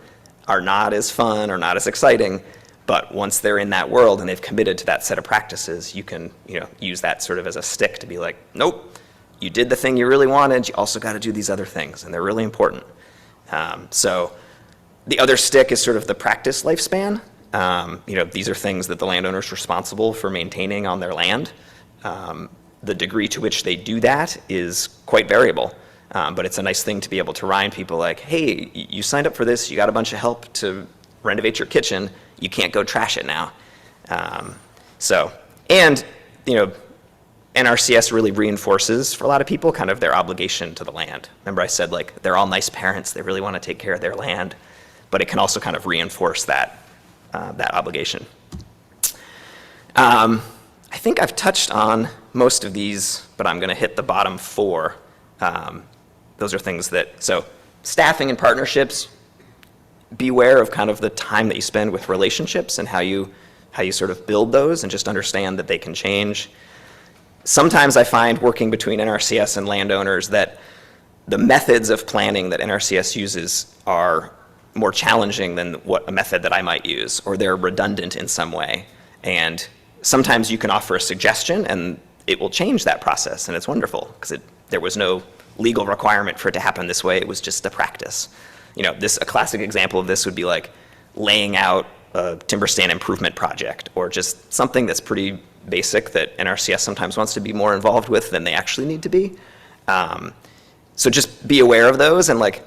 E: are not as fun or not as exciting. But once they're in that world and they've committed to that set of practices, you can use that sort of as a stick to be like, nope, you did the thing you really wanted, you also got to do these other things, and they're really important. So the other stick is sort of the practice lifespan. These are things that the landowner is responsible for maintaining on their land. The degree to which they do that is quite variable, but it's a nice thing to be able to remind people like, hey, you signed up for this, you got a bunch of help to renovate your kitchen, you can't go trash it now. NRCS really reinforces for a lot of people kind of their obligation to the land. Remember I said like they're all nice parents, they really want to take care of their land, but it can also kind of reinforce that obligation. I think I've touched on most of these, but I'm going to hit the bottom four. Those are things so staffing and partnerships, beware of kind of the time that you spend with relationships and how you sort of build those, and just understand that they can change. Sometimes I find working between NRCS and landowners that the methods of planning that NRCS uses are more challenging than what a method that I might use, or they're redundant in some way. And sometimes you can offer a suggestion and it will change that process, and it's wonderful because there was no legal requirement for it to happen this way, it was just a practice. A classic example of this would be like laying out a timber stand improvement project, or just something that's pretty basic that NRCS sometimes wants to be more involved with than they actually need to be. So just be aware of those, and like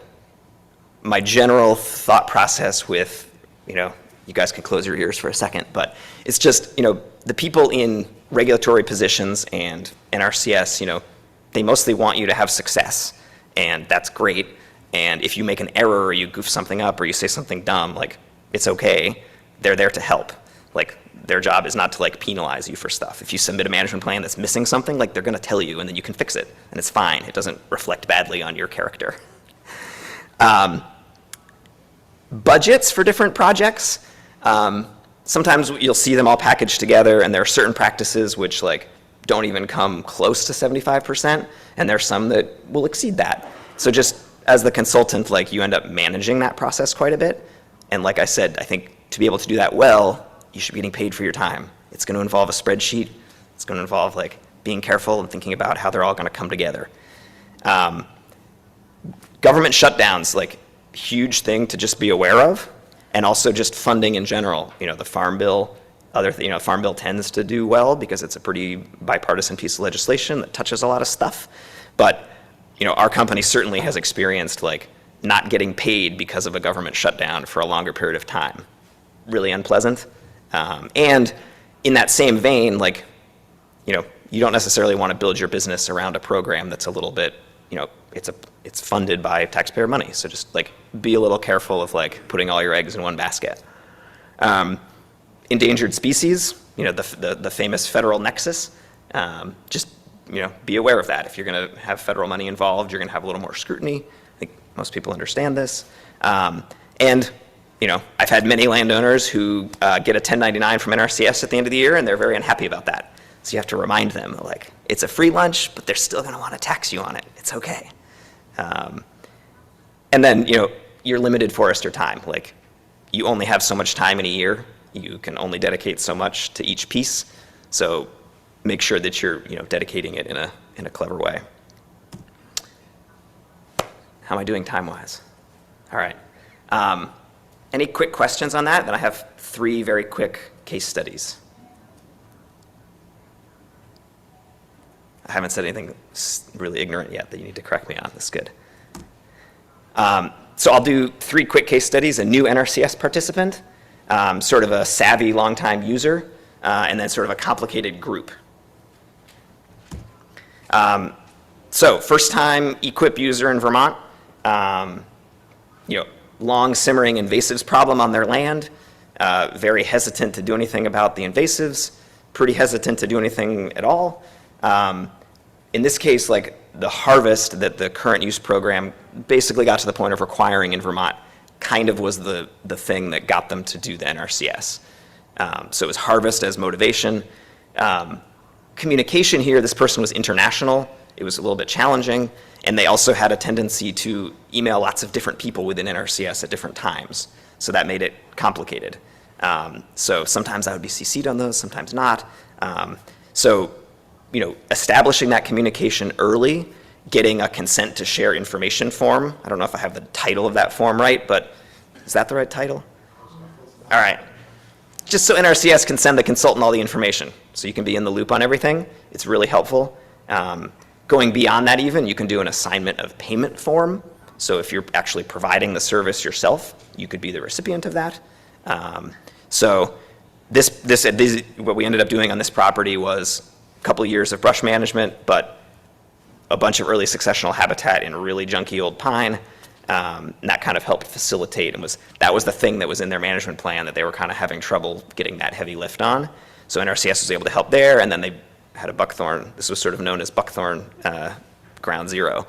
E: my general thought process with, you guys can close your ears for a second, but it's just, the people in regulatory positions and NRCS, they mostly want you to have success, and that's great. And if you make an error or you goof something up or you say something dumb, like, it's okay. They're there to help. Like, their job is not to like penalize you for stuff. If you submit a management plan that's missing something, like they're gonna tell you and then you can fix it, and it's fine. It doesn't reflect badly on your character. Budgets for different projects. Sometimes you'll see them all packaged together, and there are certain practices which like don't even come close to 75%, and there are some that will exceed that. So just as the consultant, like you end up managing that process quite a bit. And like I said, I think to be able to do that well, you should be getting paid for your time. It's going to involve a spreadsheet. It's going to involve like being careful and thinking about how they're all going to come together. Government shutdowns, like huge thing to just be aware of, and also just funding in general. The Farm Bill, Farm Bill tends to do well because it's a pretty bipartisan piece of legislation that touches a lot of stuff. But our company certainly has experienced like not getting paid because of a government shutdown for a longer period of time. Really unpleasant. And in that same vein, like, you know, you don't necessarily want to build your business around a program that's a little bit, you know, it's funded by taxpayer money. So just like be a little careful of like putting all your eggs in one basket. Endangered species, you know, the famous federal nexus, just, you know, be aware of that. If you're going to have federal money involved, you're going to have a little more scrutiny. I think most people understand this. And, you know, I've had many landowners who get a 1099 from NRCS at the end of the year, and they're very unhappy about that. So you have to remind them, like, it's a free lunch, but they're still going to want to tax you on it. It's okay. And then, you know, your limited forester time. Like, you only have so much time in a year. You can only dedicate so much to each piece. So make sure that you're, you know, dedicating it in a clever way. How am I doing time-wise? All right. Any quick questions on that? Then I have 3 very quick case studies. I haven't said anything really ignorant yet that you need to correct me on. That's good. So I'll do 3 quick case studies: a new NRCS participant, sort of a savvy long-time user, and then sort of a complicated group. So first-time EQIP user in Vermont, you know, long simmering invasives problem on their land, very hesitant to do anything about the invasives, pretty hesitant to do anything at all. In this case, like, the harvest that the current use program basically got to the point of requiring in Vermont kind of was the thing that got them to do the NRCS. So it was harvest as motivation. Communication here, this person was international. It was a little bit challenging. And they also had a tendency to email lots of different people within NRCS at different times. So that made it complicated. So sometimes I would be CC'd on those, sometimes not. So, you know, establishing that communication early, getting a consent to share information form. I don't know if I have the title of that form right, but is that the right title? All right. Just so NRCS can send the consultant all the information, so you can be in the loop on everything. It's really helpful. Going beyond that even, you can do an assignment of payment form. So if you're actually providing the service yourself, you could be the recipient of that. So what we ended up doing on this property was a couple years of brush management, but a bunch of early successional habitat in really junky old pine. And that kind of helped facilitate, and that was the thing that was in their management plan that they were kind of having trouble getting that heavy lift on. So NRCS was able to help there, and then they had a buckthorn. This was sort of known as buckthorn ground zero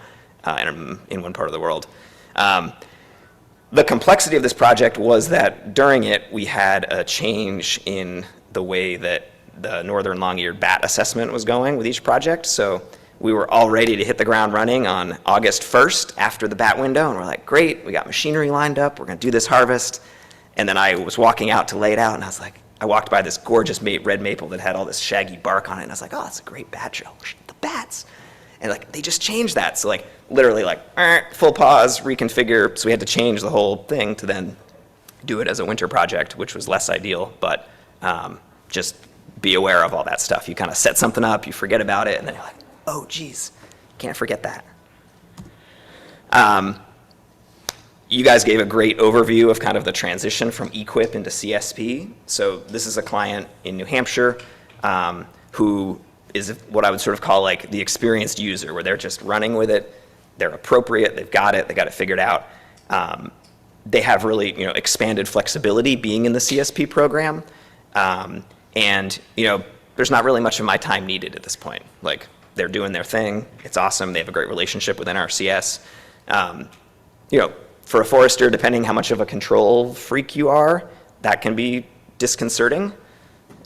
E: in one part of the world. The complexity of this project was that during it, we had a change in the way that the northern long-eared bat assessment was going with each project. So we were all ready to hit the ground running on August 1st after the bat window, and we're like, great, we got machinery lined up, we're gonna do this harvest. And then I was walking out to lay it out, and I was like, I walked by this gorgeous red maple that had all this shaggy bark on it, and I was like, oh, that's a great bat show, the bats. And like, they just changed that. So like, literally like, full pause, reconfigure. So we had to change the whole thing to then do it as a winter project, which was less ideal, but just be aware of all that stuff. You kind of set something up, you forget about it, and then you're like, oh geez, can't forget that. You guys gave a great overview of kind of the transition from EQIP into CSP. So this is a client in New Hampshire who is what I would sort of call like the experienced user, where they're just running with it, they're appropriate, they got it figured out. They have really, you know, expanded flexibility being in the CSP program. And, you know, there's not really much of my time needed at this point. Like, they're doing their thing, it's awesome, they have a great relationship with NRCS. You know, for a forester, depending how much of a control freak you are, that can be disconcerting.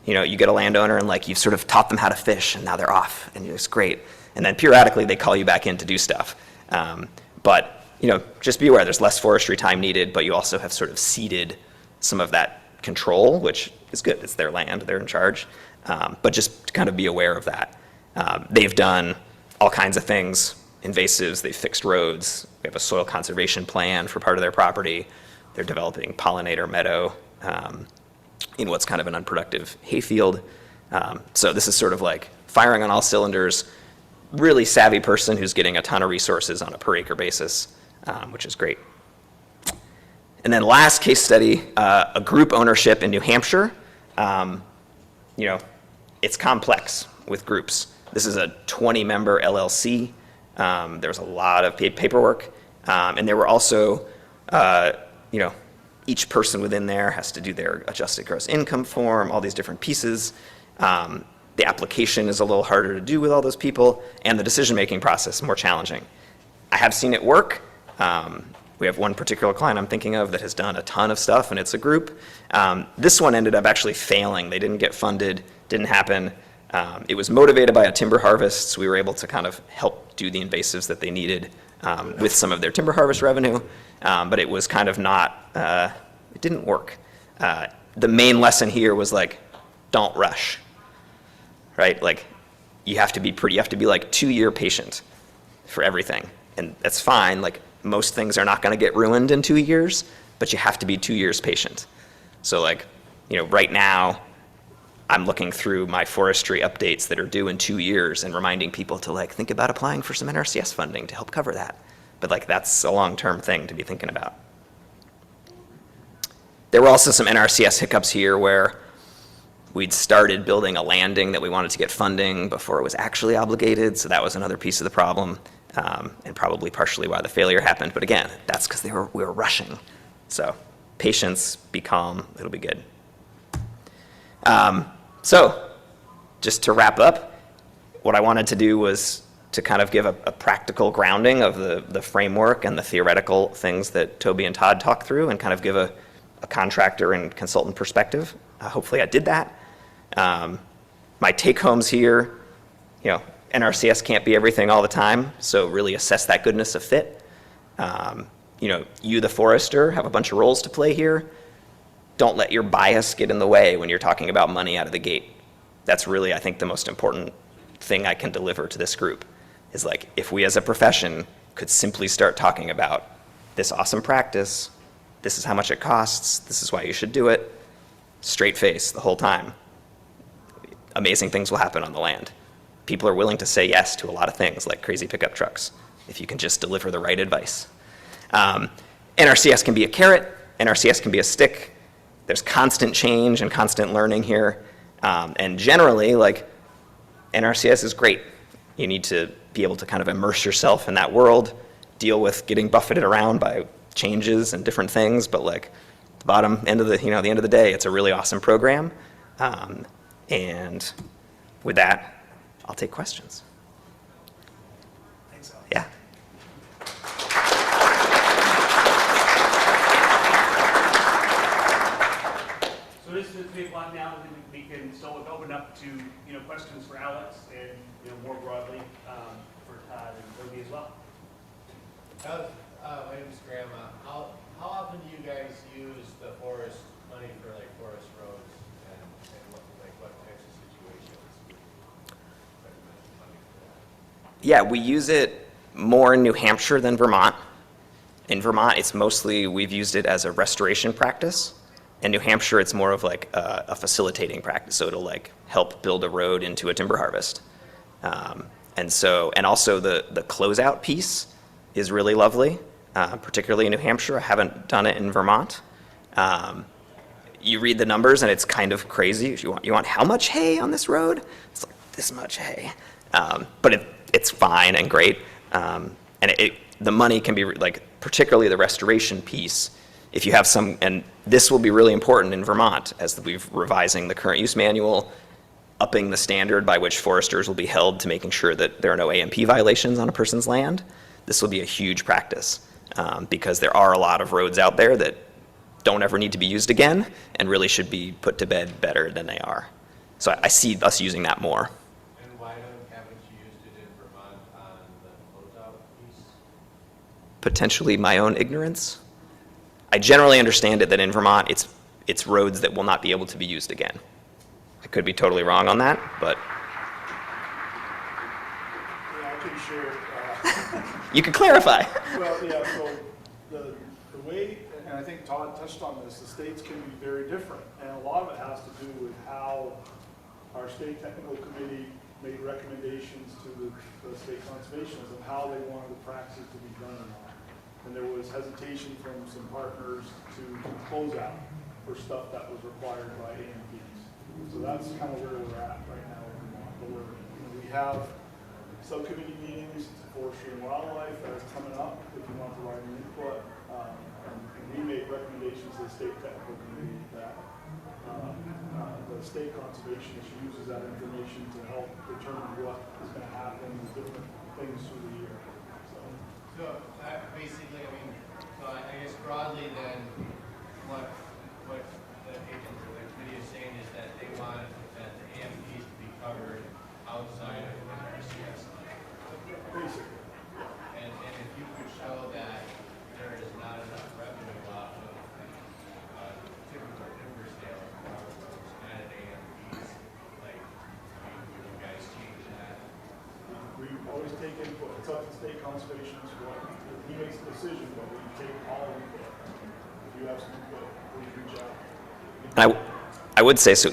E: You know, you get a landowner and like you've sort of taught them how to fish and now they're off and it's great. And then periodically they call you back in to do stuff. But, you know, just be aware there's less forestry time needed, but you also have sort of ceded some of that control, which is good. It's their land, they're in charge. But just kind of be aware of that. They've done all kinds of things, invasives, they've fixed roads, we have a soil conservation plan for part of their property, they're developing pollinator meadow in what's kind of an unproductive hayfield. So this is sort of like firing on all cylinders, really savvy person who's getting a ton of resources on a per acre basis, which is great. And then last case study, a group ownership in New Hampshire. You know, it's complex with groups. This is a 20-member LLC. There's a lot of paperwork. And there were also, you know, each person within there has to do their adjusted gross income form, all these different pieces. The application is a little harder to do with all those people, and the decision-making process more challenging. I have seen it work. We have one particular client I'm thinking of that has done a ton of stuff, and it's a group. This one ended up actually failing. They didn't get funded, didn't happen. It was motivated by a timber harvest, so we were able to kind of help do the invasives that they needed with some of their timber harvest revenue, but it was kind of not, it didn't work. The main lesson here was like, don't rush, right? Like, you have to be like 2-year patient for everything, and that's fine. Like, most things are not going to get ruined in 2 years, but you have to be 2 years patient. So like, you know, right now, I'm looking through my forestry updates that are due in 2 years and reminding people to like think about applying for some NRCS funding to help cover that. But like, that's a long-term thing to be thinking about. There were also some NRCS hiccups here where we'd started building a landing that we wanted to get funding before it was actually obligated, so that was another piece of the problem. And probably partially why the failure happened. But again, that's because we were rushing. So patience, be calm, it'll be good. So just to wrap up, what I wanted to do was to kind of give a practical grounding of the framework and the theoretical things that Toby and Todd talked through, and kind of give a contractor and consultant perspective. Hopefully I did that. My take-homes here, you know, NRCS can't be everything all the time, so really assess that goodness of fit. You know, you, the forester, have a bunch of roles to play here. Don't let your bias get in the way when you're talking about money out of the gate. That's really, I think, the most important thing I can deliver to this group, is like, if we as a profession could simply start talking about this awesome practice, this is how much it costs, this is why you should do it, straight face the whole time, amazing things will happen on the land. People are willing to say yes to a lot of things, like crazy pickup trucks, if you can just deliver the right advice. NRCS can be a carrot, NRCS can be a stick. There's constant change and constant learning here. And generally, like, NRCS is great. You need to be able to kind of immerse yourself in that world, deal with getting buffeted around by changes and different things, but like, the bottom end of the, you know, the end of the day, it's a really awesome program. And with that, I'll take questions.
D: Thanks, Alex.
E: Yeah.
I: So this is a big one now, and we can so open up to, you know, questions for Alex and, you know, more broadly for Todd and Toby as well.
A: My name's Graham. How often do you guys use the forest money for like forest roads, and what types of situations?
E: Yeah, we use it more in New Hampshire than Vermont. In Vermont, it's mostly, we've used it as a restoration practice. In New Hampshire, it's more of like a facilitating practice, so it'll like help build a road into a timber harvest. And also the closeout piece is really lovely, particularly in New Hampshire. I haven't done it in Vermont. You read the numbers and it's kind of crazy. You want how much hay on this road? It's like this much hay. But it's fine and great. And the money can be like, particularly the restoration piece, if you have some, and this will be really important in Vermont as we've revising the current use manual, upping the standard by which foresters will be held to making sure that there are no AMP violations on a person's land. This will be a huge practice because there are a lot of roads out there that don't ever need to be used again and really should be put to bed better than they are. So I see us using that more.
A: And why haven't you used it in Vermont on the closeout piece?
E: Potentially my own ignorance. I generally understand it that in Vermont, it's roads that will not be able to be used again. I could be totally wrong on that, but.
K: Yeah, I can share.
E: You can clarify.
K: Well, yeah, so the way, and I think Todd touched on this, the states can be very different. And a lot of it has to do with how our state technical committee made recommendations to the state conservationists of how they wanted the practices to be done and all. and there was hesitation from some partners to close out for stuff that was required by AMPs. So that's kind of where we're at right now in Vermont. But we have subcommittee meetings, Forestry and Wildlife that is coming up if you want to provide any input. And we make recommendations to the state technical committee that the state conservationist uses that information to help determine what is going to happen with different things through the year.
A: So basically, I mean, so I guess broadly then, what the agent or the committee is saying is that they want that the AMPs to be covered outside of the NRCS.
K: Basically.
A: And if you could show that there is not enough revenue off of typical timber sales of those kind of AMPs, like, you guys change that?
K: We always take input. It's up to state conservation as well. He makes a decision, but we take all input. If you have some input, please reach out.
E: I would say, so,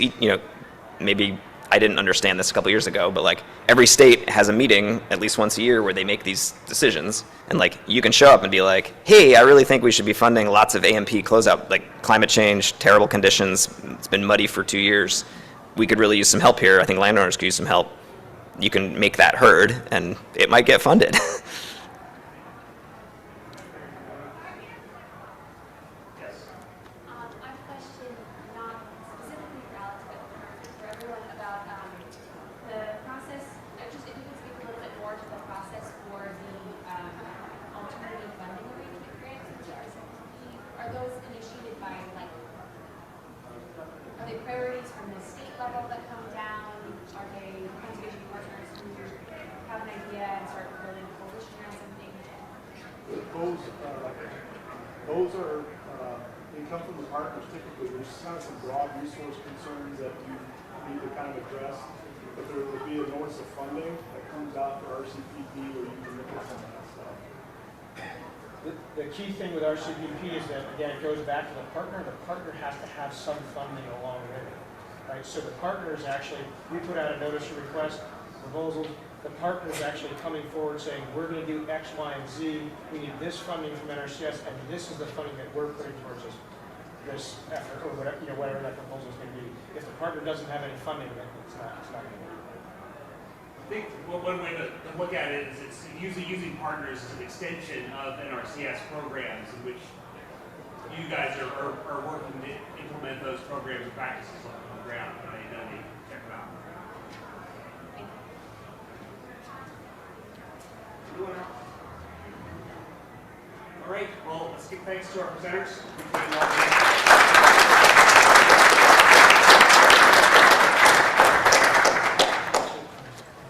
E: maybe I didn't understand this a couple years ago, but like every state has a meeting at least once a year where they make these decisions. And like you can show up and be like, hey, I really think we should be funding lots of AMP closeout, like climate change, terrible conditions, it's been muddy for 2 years. We could really use some help here. I think landowners could use some help. You can make that heard and it might get funded.
G: I have a question, not specifically for Alex, but for everyone about the process. Just if you could speak a little bit more to the process for the alternative funding arrangement grants with the RCP. Are those initiated by are they priorities from the state level that come down? Are they conservation partners who have an idea and start building a coalition or something?
K: Those are, they come from the partners typically. There's kind of some broad resource concerns that you need to kind of address. But there will be a notice of funding that comes out for RCPP where you can look at some of that stuff.
D: The key thing with RCPP is that, again, it goes back to the partner. The partner has to have some funding along with it, right? So the partner is actually, we put out a notice of request, proposals. The partner is actually coming forward saying, we're going to do X, Y, and Z. We need this funding from NRCS, and this is the funding that we're putting towards this effort, or whatever, whatever that proposal is going to be. If the partner doesn't have any funding, then it's not going to work.
I: I think one way to look at it is it's usually using partners as an extension of NRCS programs in which you guys are working to implement those programs and practices on the ground. Right? And then they check them out. All right, well, let's give thanks to our presenters.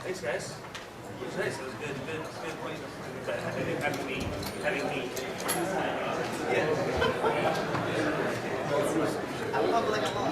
I: Thanks, guys. It was nice. It was good. Having me.
C: I'm bubbling along.